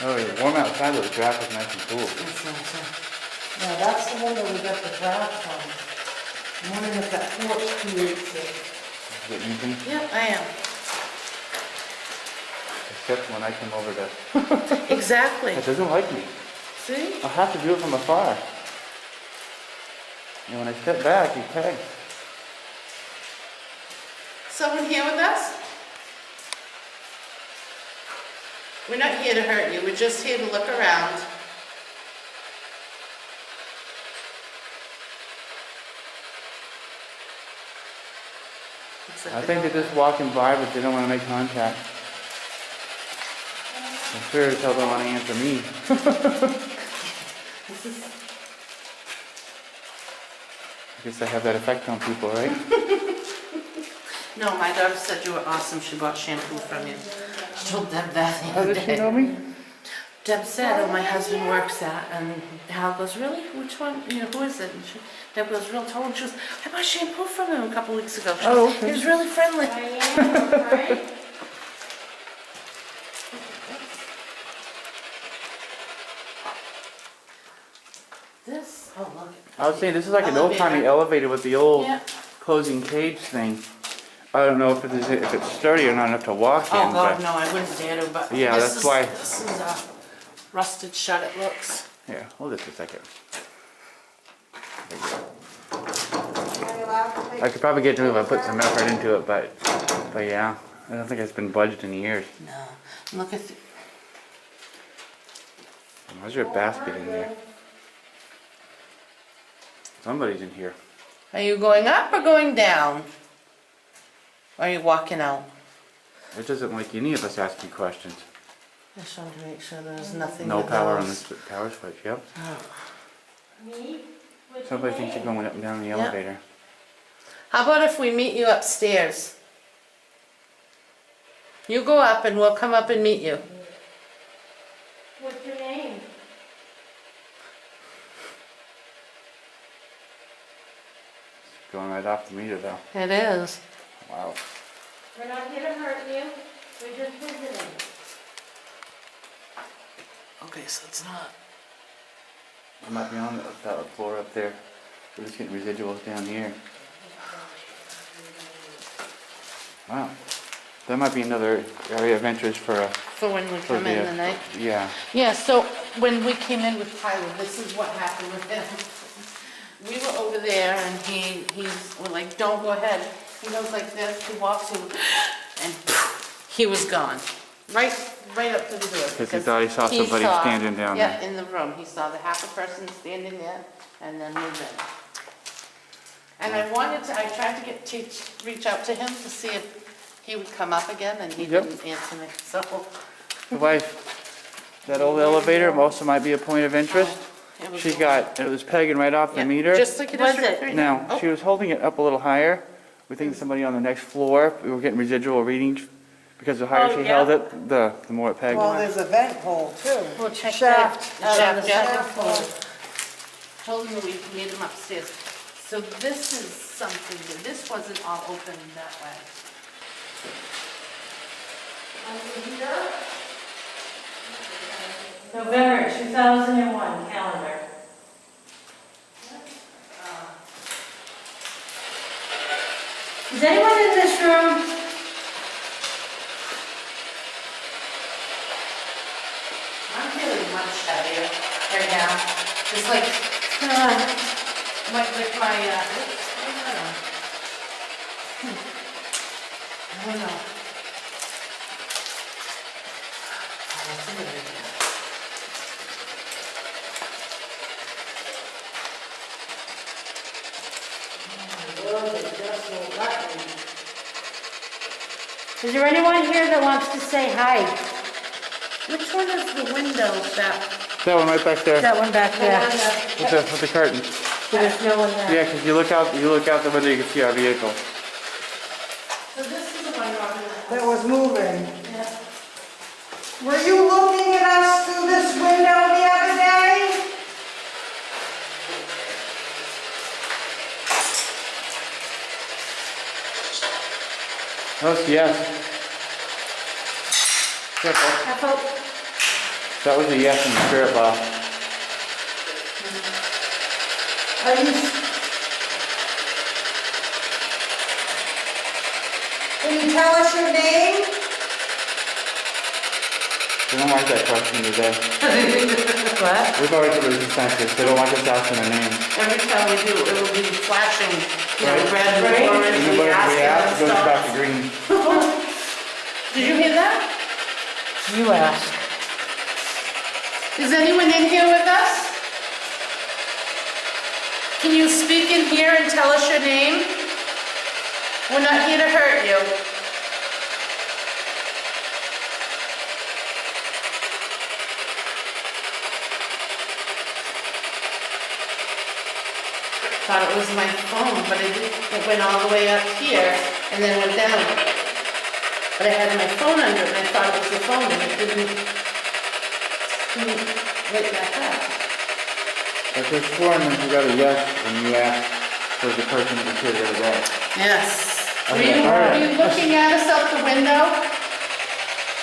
Oh, it's warm outside, but the draft is nice and cool. Yeah, that's the one that we got the draft from. I'm wondering if that porch creates it. Is it anything? Yep, I am. Except when I come over to, Exactly. it doesn't like me. See? I'll have to do it from afar. And when I step back, you peg. Someone here with us? We're not here to hurt you, we're just here to look around. I think they're just walking by, but they don't want to make contact. I'm sure as hell don't want to answer me. I guess I have that effect on people, right? No, my daughter said you were awesome, she bought shampoo from you. She told Deb that the How other did she day. know me? Deb said, oh, my husband works at, and Hal goes, really? Which one? You know, who is it? And Deb goes, real told. She goes, I bought shampoo from him a couple weeks ago. She Oh, goes, okay. he was really friendly. This, oh, look. I was saying, this is like an old-timey elevator with the old Yeah. closing cage thing. I don't know if it's sturdy or not enough to walk in, Oh, God, but no, I wouldn't dare to, but. Yeah, this that's is- why- This is rusted shut, it looks. here, hold this a second. There you go. Are you allowed to take? I could probably get to it if I put some effort into it, but yeah, I don't think it's been budged in years. No, look at, Why's there a basket in there? Somebody's in here. are you going up or going down? Or are you walking out? It doesn't like any of us asking questions. Just wanted to make sure there's nothing. No that power on goes- this power switch, yep. Me? What's Somebody your thinks you're name? going up and down the Yeah. elevator. How about if we meet you upstairs? You go up and we'll come up and meet you. What's your name? Going right off the meter though. It is. Wow. We're not here to hurt you. We're just visiting. Okay, so it's not It might be on the floor up there. We're just getting residuals down here. Wow. That might be another area of interest for a... For when we come in the night. Yeah. Yeah, so when we came in with Tyler, this is what happened with him. We were over there and we're like, don't go ahead. He goes like this, he walks in, and he was gone. Right up to the door. Because he thought he saw somebody standing down Yeah, there. in the room. He saw the half a person standing there and then moved in. And I tried to reach out to him to see if he would come up again, and he Yep. didn't answer me, so. The wife, that old elevator also might be a point of interest. It was- It was pegging right off the Yeah, meter. Just like it Was is it? right now. Now, she was holding it up a little higher. We think somebody on the next floor, we were getting residual readings because the higher Oh, she yeah. held it, the more it pegged. Well, there's a vent hole too. We'll check Shaft. that out on the Shaft, second yeah. floor. Told him we need him upstairs. So this is something, this wasn't all open that way. November 2001 calendar. Is anyone in this room? I'm feeling much heavier right now. It's like, like my, oops, I don't know. I don't know. Oh, that's a good idea. Is there anyone here that wants to say hi? Which one is the window that? That one right back there That one back there. with the curtain. There's no one there. Yeah, because you look out the window, you can see our vehicle. So this is the one Robin. That was moving. Were you looking at us through this window the other day? Oh, yes. Careful. Careful. That was a yes in the spirit box. Are you? Can you tell us your name? They don't like that question today. What? We've always put it in census. They don't want us asking their name. Every time we do, it will be flashing, you know, Right. red and Right. orange. And then We whatever we ask, ask it them goes and back to stuff. green. Did you hear that? You ask. Is anyone in here with us? Can you speak in here and tell us your name? We're not here to hurt you. Thought it was my phone, but it went all the way up here and then went down. But I had my phone under it and I thought it was the phone and it didn't wait back up. If there's four and then you got a yes when you ask for the person that was here the other day. Yes. Okay, all right. Were you looking at us out the window?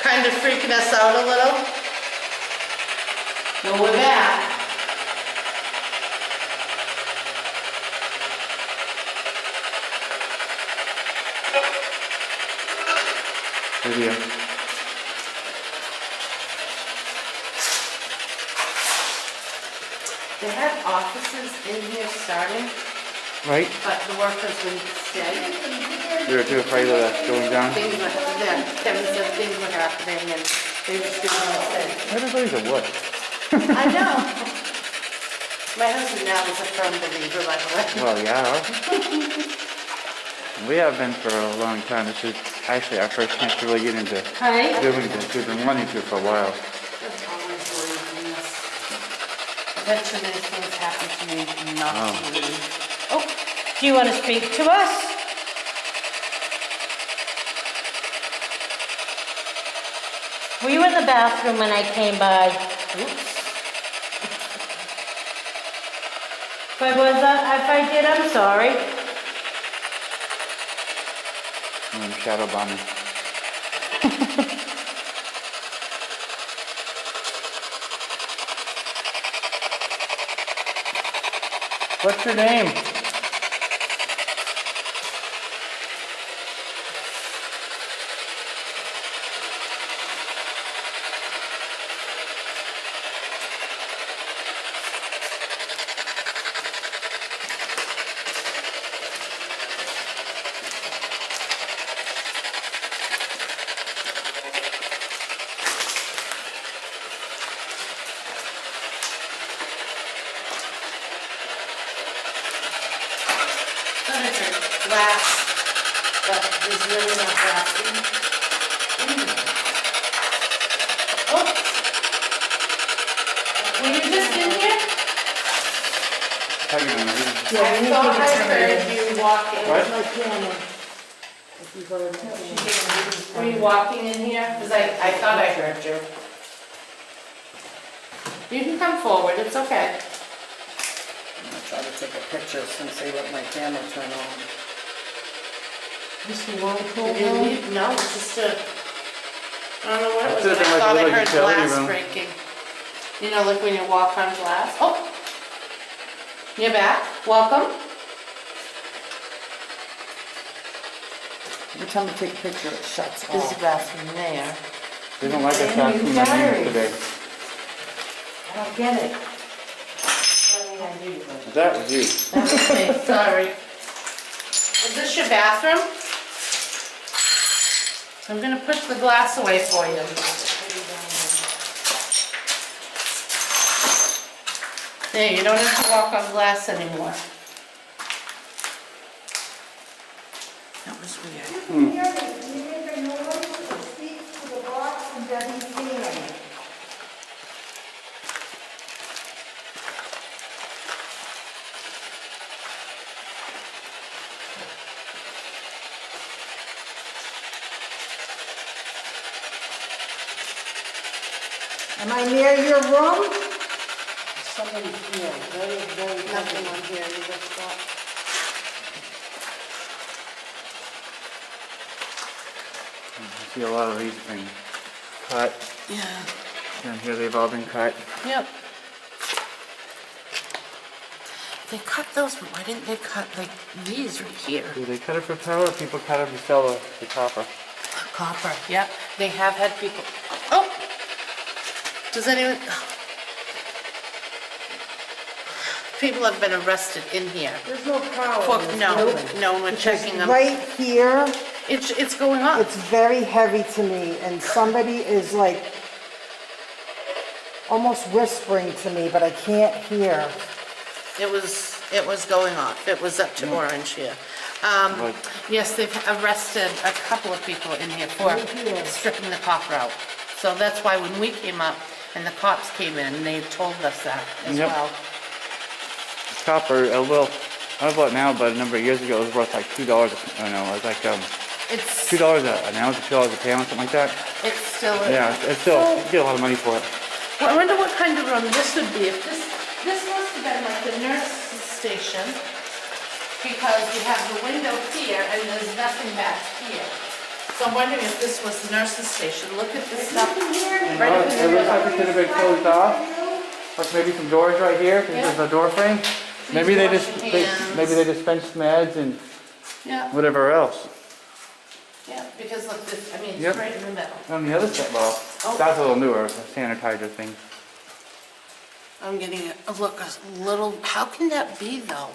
Kind of freaking us out a little? Well, we're back. Video. They had offices in here starting, Right? but the work has been steady. We were too afraid of that going down. Things were, yeah, Kevin said things were happening and they were doing all steady. Everybody's a what? I know. My husband now is a firm believer, by the way. Well, yeah. We have been for a long time. This is actually our first chance to really get into Hi. doing this. We've been wanting to for a while. That's always worried me. I've had too many things happen to me not to believe. Oh, do you want to speak to us? Were you in the bathroom when I came by? Oops. If I did, I'm sorry. Shadow bombing. What's your name? Glass, but there's really not glass in. Oh! Were you just in here? Hang on, Yeah, I we need thought to I get heard somebody. you walking. What? My camera. If you go to my camera. Were you walking in here? Because I thought I heard you. You can come forward, it's okay. I'm gonna try to take a picture since they let my camera turn on. This is whirlpool Did you room? leave? No, it's just a, I don't know what it was, Could've but been I like a thought I little heard utility glass room. breaking. You know, like when you walk on glass. Oh! You're back, welcome. Every time I take a picture, it shuts There's the off. bathroom there. They don't like us Brand new asking my batteries. names today. I don't get it. That was you. That was me, sorry. Is this your bathroom? I'm gonna push the glass away for you. There, you don't have to walk on glass anymore. That was weird. You make a noise or speak to the box and doesn't see anything. Am I near your room? Somebody here, very Nothing on here, you just got. I see a lot of these things cut. Yeah. Down here they've all been cut. Yep. They cut those, but why didn't they cut like these right here? Do they cut it for power or people cut it to sell the copper? Copper, yep. They have had people, oh! Does anyone, people have been arrested in here. There's no power For, in this no, building. no, we're checking them. Right here, It's going up. it's very heavy to me, and somebody is like almost whispering to me, but I can't hear. It was going off. It was up to orange here. What? Yes, they've arrested a couple of people in here for Right here. stripping the copper out. So that's why when we came up and the cops came in, they told us that as Yep. well. Copper, well, I don't know about now, but a number of years ago it was worth like $2. I don't know, it was like It's, $2 an ounce, or $2 a pound, something like that. it's still, Yeah, it's still, you get a lot of money for it. well, I wonder what kind of room this would be. If this must have been like the nurse's station, because you have the window here and there's nothing back here. So I'm wondering if this was the nurse's station. Look at this stuff. Right up in the It looks like middle. it could have been closed off. Like maybe some doors right here, because there's a door frame. Maybe they just, washing hands. maybe they dispensed meds and Yeah, whatever else. yeah, because look, this, I mean, it's Yep. right in the middle. On the other side, well, Oh. that's a little newer, it's a sanitizer thing. I'm getting a look, a little, how can that be though?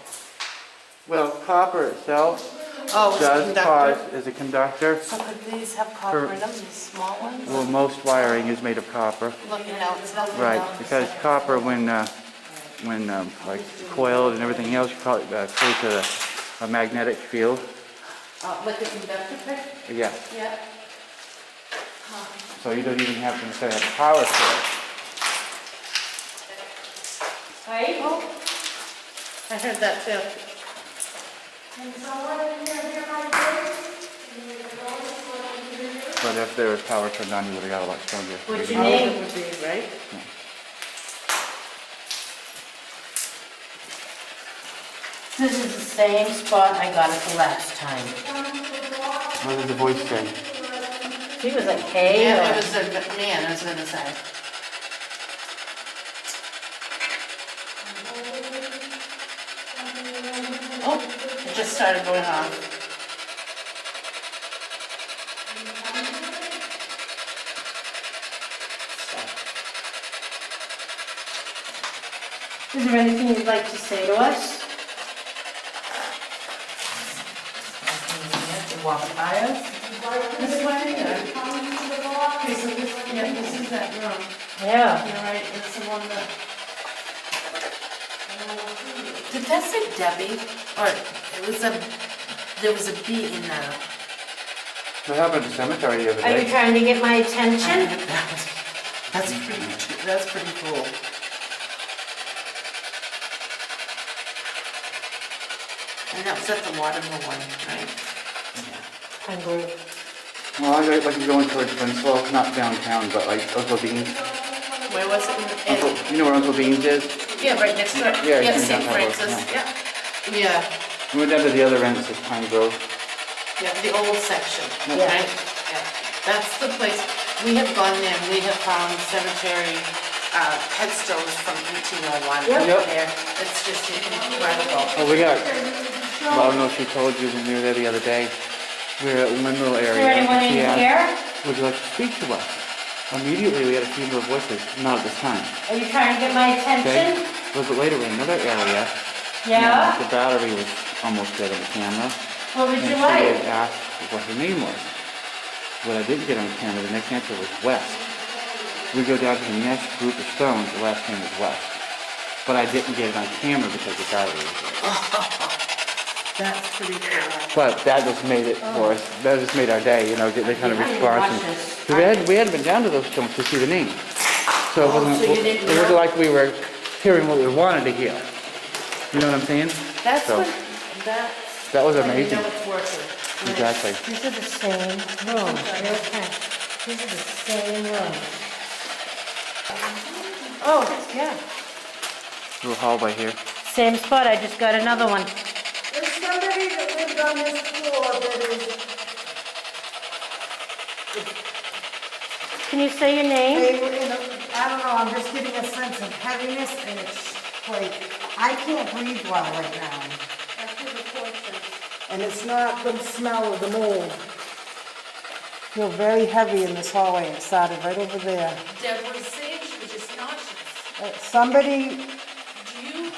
Well, copper itself Oh, it's a does conductor. cause, is a conductor. So could these have copper in them, these small ones? Well, most wiring is made of copper. Looking out, it's nothing Right, down. because copper, when like coiled and everything else, creates a magnetic field. Like a conductor pick? Yeah, Yeah. so you don't even have to necessarily have a power source. Right? Oh, I heard that too. But if there was power turned on, you would have got a lot stronger. What's reading. your name would be, right? This is the same spot I got it the last time. What did the voice say? He was like, hey, Yeah, it was a man, I was gonna say. Oh, it just started going off. Is there anything you'd like to say to us? Walk by us. This way, okay, so this is that room. Yeah. You're right, it's the one that. Did that say Debbie? Or there was a B in that? What happened at the cemetery the other Are you trying to get my attention? That's pretty cool. And that was at the Watermill one, right? Hungry. Well, I like to go in towards Winslow, not downtown, but like Uncle Dean's. Where was it? You know where Uncle Dean's is? Yeah, right next door. Yeah, Yeah, you St. can have those, Francis, yeah. Yeah, We went down to the other end, it says Pine Grove. yeah, the old section, Yeah. right? Yeah, that's the place, we have gone there, and we have found cemetery headstones from 1801 Yep. Yep. there. It's just incredible. Oh, we got, well, I don't know if she told you when we were there the other day. We were at Windmill Is area. there anyone in She asked, here? would you like to speak to us? Immediately, we had a few more voices, not at this time. Are you trying to get my Okay? attention? A little bit later, in another area. Yeah? The battery was almost dead on the camera. What would And you she like? had asked what her name was. What I didn't get on camera, the next answer was West. We go down to the next group of stones, the last name was West. But I didn't get it on camera because the battery was dead. That's pretty cool. But that just made it for us. That just made our day, you know, get the kind of I didn't response. watch And, this. 'cause we hadn't been down to those stones to see the name. So it wasn't, so you didn't it wasn't know? like we were hearing what we wanted to hear. You know what I'm saying? That's So, what, that's. that was when amazing. You know it's working. When it's- Exactly. These are the same rooms. Okay. These are the same rooms. Oh, yeah. Little hallway here. Same spot, I just got another one. There's somebody that lived on this floor that is, Can you say your name? they were in a, I don't know, I'm just getting a sense of heaviness and it's like, I can't breathe well right now. And it's not the smell of the mold. Feel very heavy in this hallway. It started right over there. Deb was saying she was just nauseous. Somebody Do you,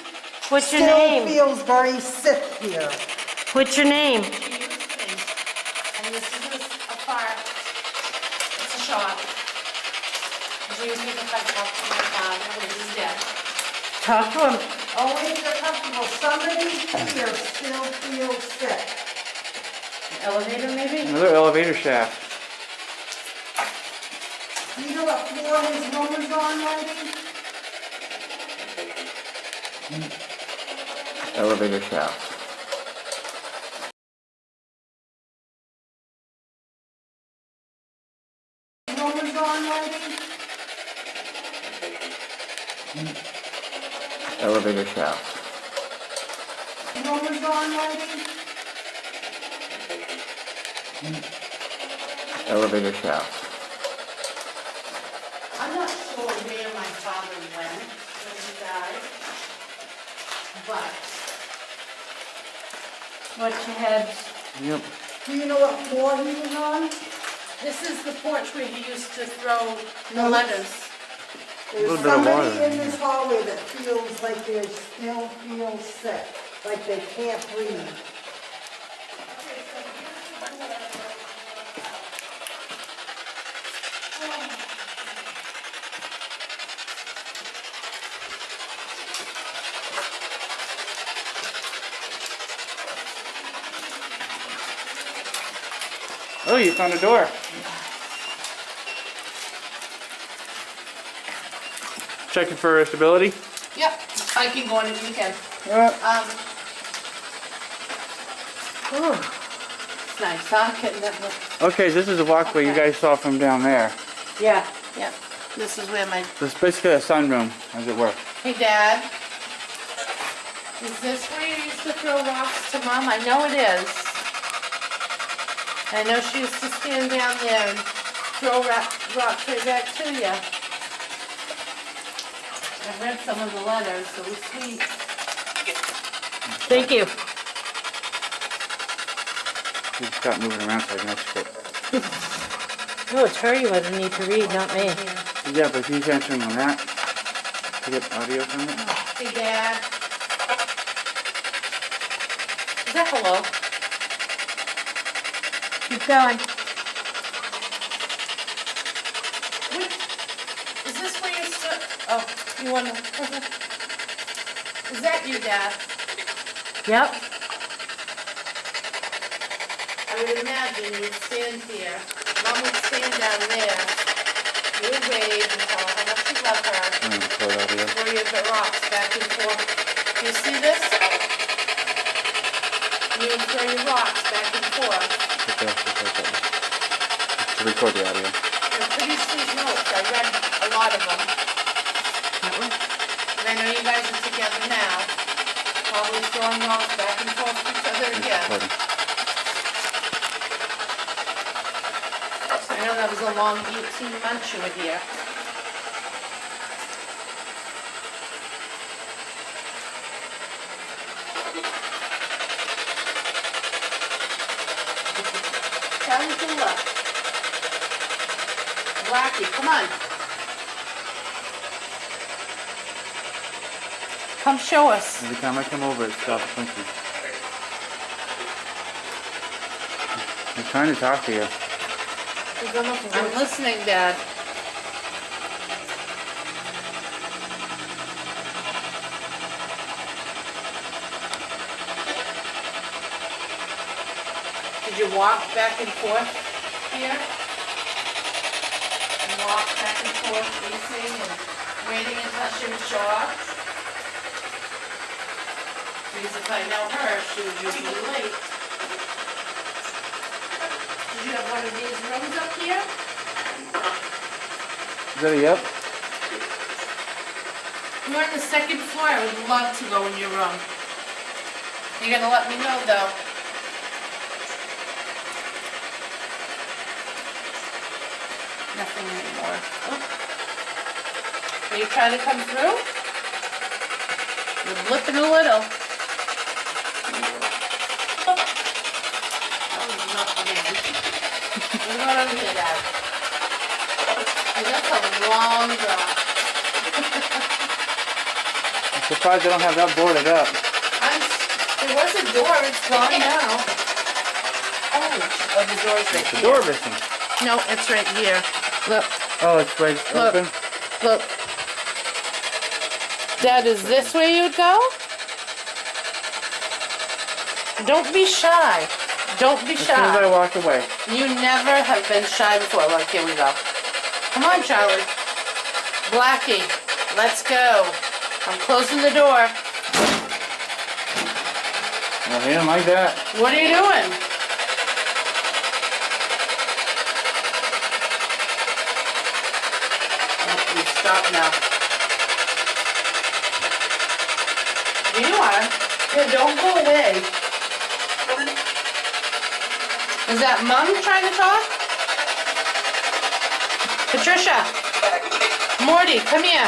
What's your still name? feels very sick here. What's your name? she used me? And this is a fire. It's a shot. Do you think if I talk to my father when he's dead? Talk to him. Only if you're comfortable. Somebody here still feels sick. Elevator maybe? Another elevator shaft. Do you know what floor his room is on, lady? Elevator shaft. His room is on, lady? Elevator shaft. His room is on, lady? Elevator shaft. I'm not sure where my father went when he died, but What you had? Yep. Do you know what floor he was on? this is the porch where he used to throw the letters. There's Little bit of water. somebody in this hallway that feels like they still feel sick, like they can't breathe. Oh, you found a door. Checking for stability. Yep, I can go on if you can. It's nice, huh? Getting that look. Okay, this is the walkway you guys saw from down there. Yeah. Yep, this is where my, This is basically a sunroom, as it were. hey Dad, is this where you used to throw rocks to Mom? I know it is. I know she used to stand down there and throw rocks right back to you. I read some of the letters, it was sweet. Thank you. You stop moving around so I can actually No, it's her you would need to read, not me. Yeah, but he's answering on that. To get audio from it. Hey, Dad. Is that hello? Keep going. Wait, is this where you stood? Oh, you want to? Is that you, Dad? Yep. I would imagine you'd stand here. Mom would stand down there. You would wave and tell her how much you love her. I'm gonna record audio. Throw your rocks back and forth. You see this? You would throw your rocks back and forth. Okay. To record the audio. They're pretty sweet notes. I read a lot of them. And I know you guys are together now. Probably throwing rocks back and forth to each other again. Recording. I know that was a long 18 months you were here. Down to the left. Blackie, come on. Come show us. Every time I come over, it stops blinking. I'm trying to talk to you. I'm listening, Dad. Did you walk back and forth here? And walk back and forth, listening and waiting until she would show up? Because if I know her, she would usually late. Did you have one of these rooms up here? Is that a yep? You're on the second floor. I would love to go in your room. You're gonna let me know though. Nothing anymore. Oh. Are you trying to come through? You're blipping a little. That was not me. What about over here, Dad? Oh, that's a long drop. I'm surprised I don't have that boarded up. There was a door, it's gone now. Oh, the door's right The here. door missing. No, it's right here. Look, Oh, it's right Look. open. look. Dad, is this where you'd go? Don't be shy. Don't be As soon as I shy. walk away. You never have been shy before. Look, here we go. Come on, Charlie. Blackie, let's go. I'm closing the door. Well, he didn't like that. What are you doing? Oh, you stop now. Here you are. Here, don't go away. Is that Mom trying to talk? Patricia. Morty, come here.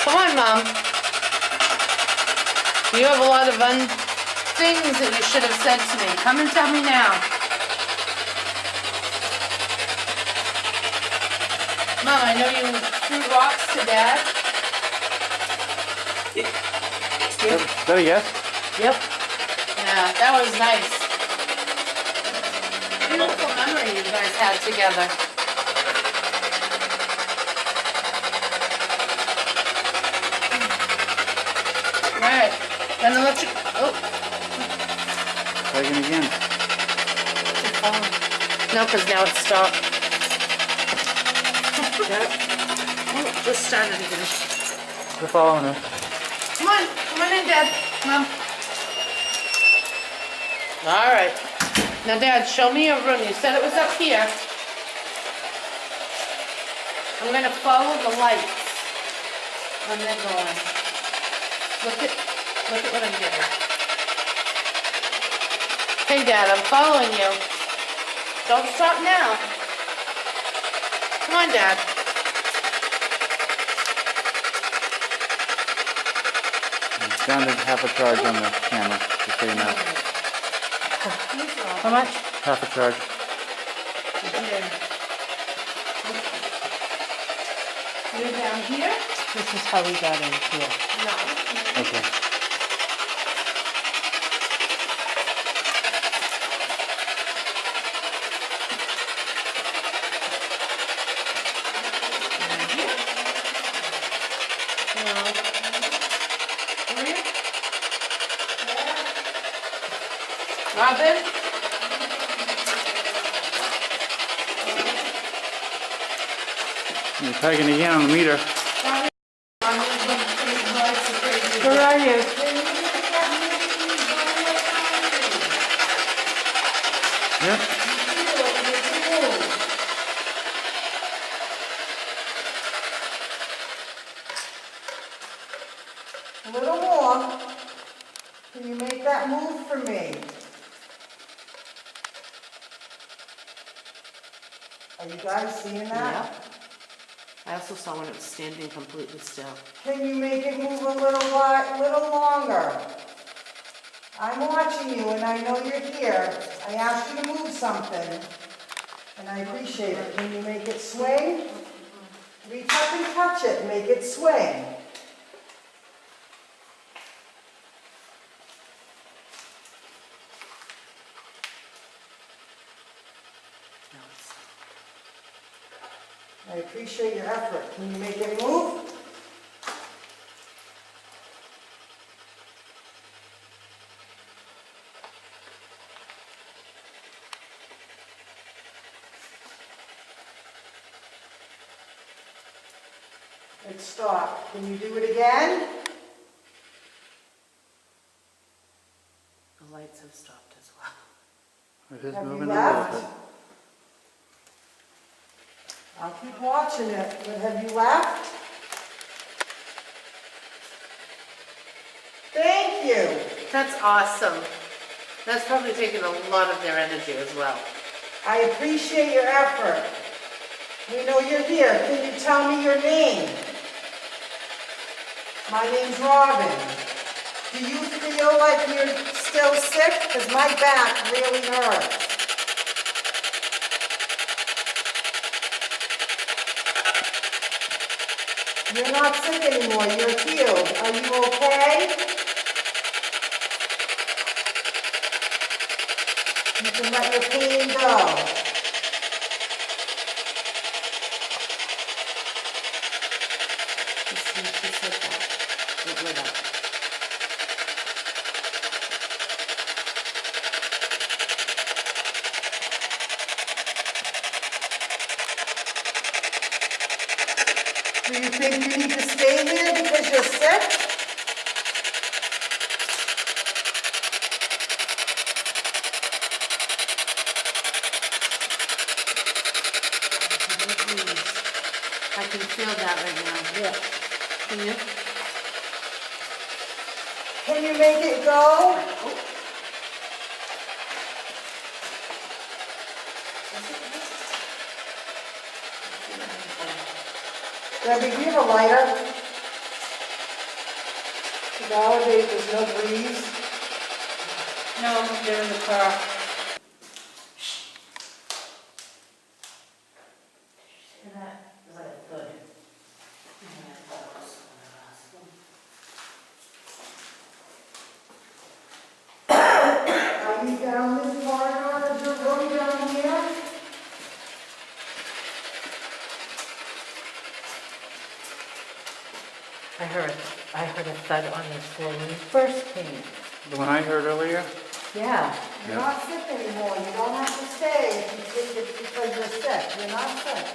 Come on, Mom. You have a lot of things that you should have said to me. Come and tell me now. Mom, I know you threw rocks to Dad. Is that a yes? Yep. Yeah, that was nice. Beautiful memory you guys had together. Alright, then I'll let you. Oh, Taking again. your phone. No, because now it's stopped. Oh, just started again. We're following us. Come on in, Dad. Come on. Alright. Now, Dad, show me your room. You said it was up here. I'm going to follow the lights when they're going. Look at what I'm getting. Hey, Dad, I'm following you. Don't stop now. Come on, Dad. It's down to half a charge on the camera, just so you know. How much? Half a charge. You're down here? This is how we got in here. No. Okay. Robin? You're pegging again on the meter. Where are you? Yep. A little more. Can you make that move for me? Are you guys seeing that? Yep. I also saw when it was standing completely still. Can you make it move a little longer? I'm watching you and I know you're here. I asked you to move something and I appreciate it. Can you make it swing? Reach up and touch it, make it swing. No, it's I appreciate your effort. Can you make it move? It stopped. Can you do it again? the lights have stopped as well. It is Have you moving a little left? bit. I'll keep watching it, but have you left? Thank you. That's awesome. That's probably taken a lot of their energy as well. I appreciate your effort. We know you're here. Can you tell me your name? My name's Robin. Do you feel like you're still sick? Because my back really hurts. You're not sick anymore. You're healed. Are you okay? You can let your pain go. She said that. It lit up. Do you think you need to stay here because you're sick? I can feel that right now. Yeah. Can you? Can you make it go? Debbie, do you have a lighter? To validate there's no breeze? No, they're in the car. Are you down this corridor? Is your room down here? I heard a thud on this floor when you first came. The one I heard earlier? Yeah. You're not sick anymore. You don't have to stay if you think it's because you're sick. You're not sick.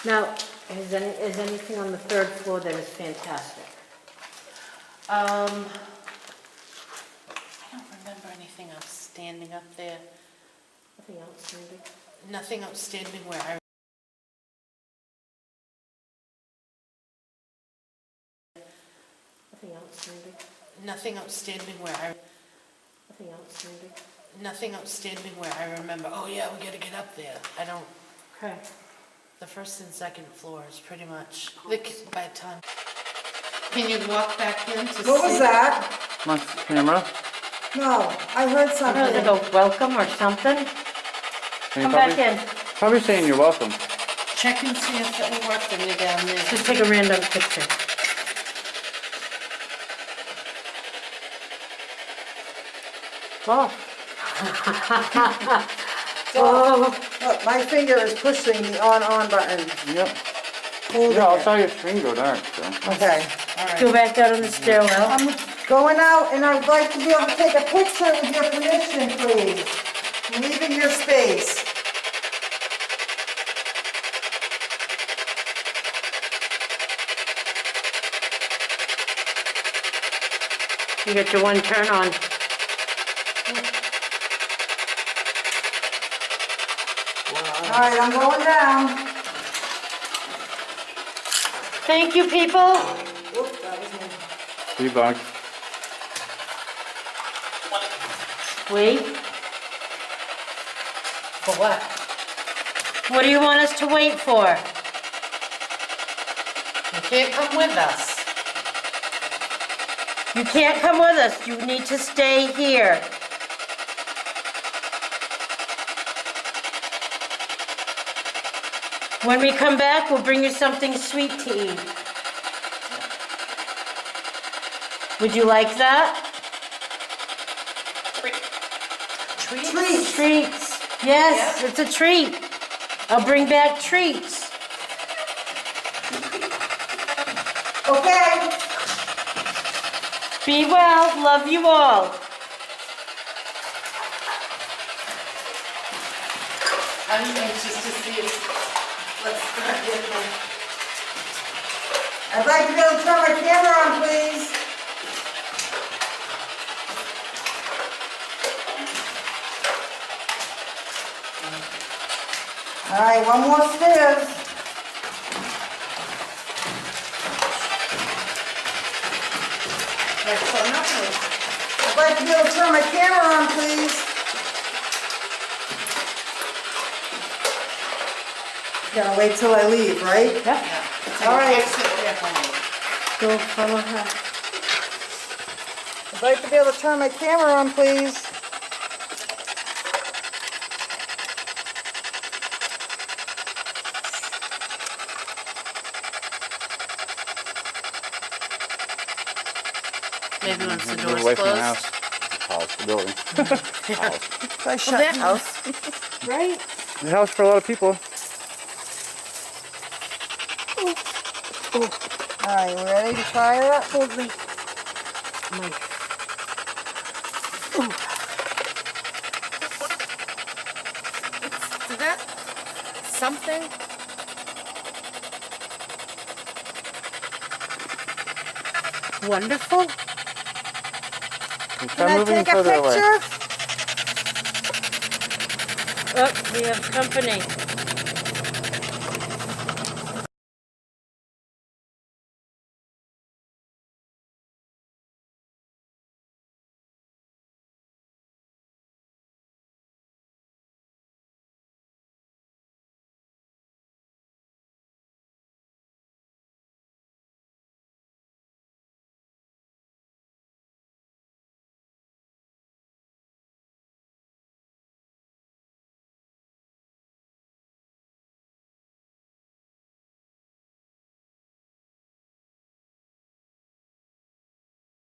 Now, is anything on the third floor that is fantastic? I don't remember anything outstanding up there. Nothing outstanding? Nothing outstanding where I Nothing outstanding. Nothing outstanding where I, Nothing outstanding. nothing outstanding where I remember, oh yeah, we gotta get up there. I don't, Okay. the first and second floors, pretty much, by the time. Can you walk back in to see? What was that? My camera. No, I heard I something. was gonna go welcome or something. Can you Come back in. Probably saying you're welcome. Check and see if it will work when you're down there. Just take a random picture. Oh. Oh. Look, my finger is pushing the on button. Yep. Hold Yeah, I'll it. tell your screen go dark, so. Okay. Go back out on the stairwell. I'm going out and I'd like to be able to take a picture with your permission, please. I'm leaving your space. You got your one turn on. All right, I'm going down. Thank you, people. Whoops, that was me. See you, Bugs. Wait, For what? what do you want us to wait for? You can't come with us. You can't come with us. You need to stay here. When we come back, we'll bring you something sweet to eat. Would you like that? Treats. Treats. Yes, it's a treat. I'll bring back treats. Okay. Be well. Love you all. I'm anxious to see it. Let's start here. I'd like to be able to turn my camera on, please. All right, one more stairs. Right, so nothing. I'd like to be able to turn my camera on, please. Gotta wait till I leave, right? Yep. All right. Exit there, honey. Go follow her. I'd like to be able to turn my camera on, please. Maybe once the Move door's away from the closed. house. House, the building. House. I shut That house. Right? The house for a lot of people. All right, we ready to try it? Hold me. My. Is that something? Wonderful. Try Can I moving take a further away. picture? Oh, we have company.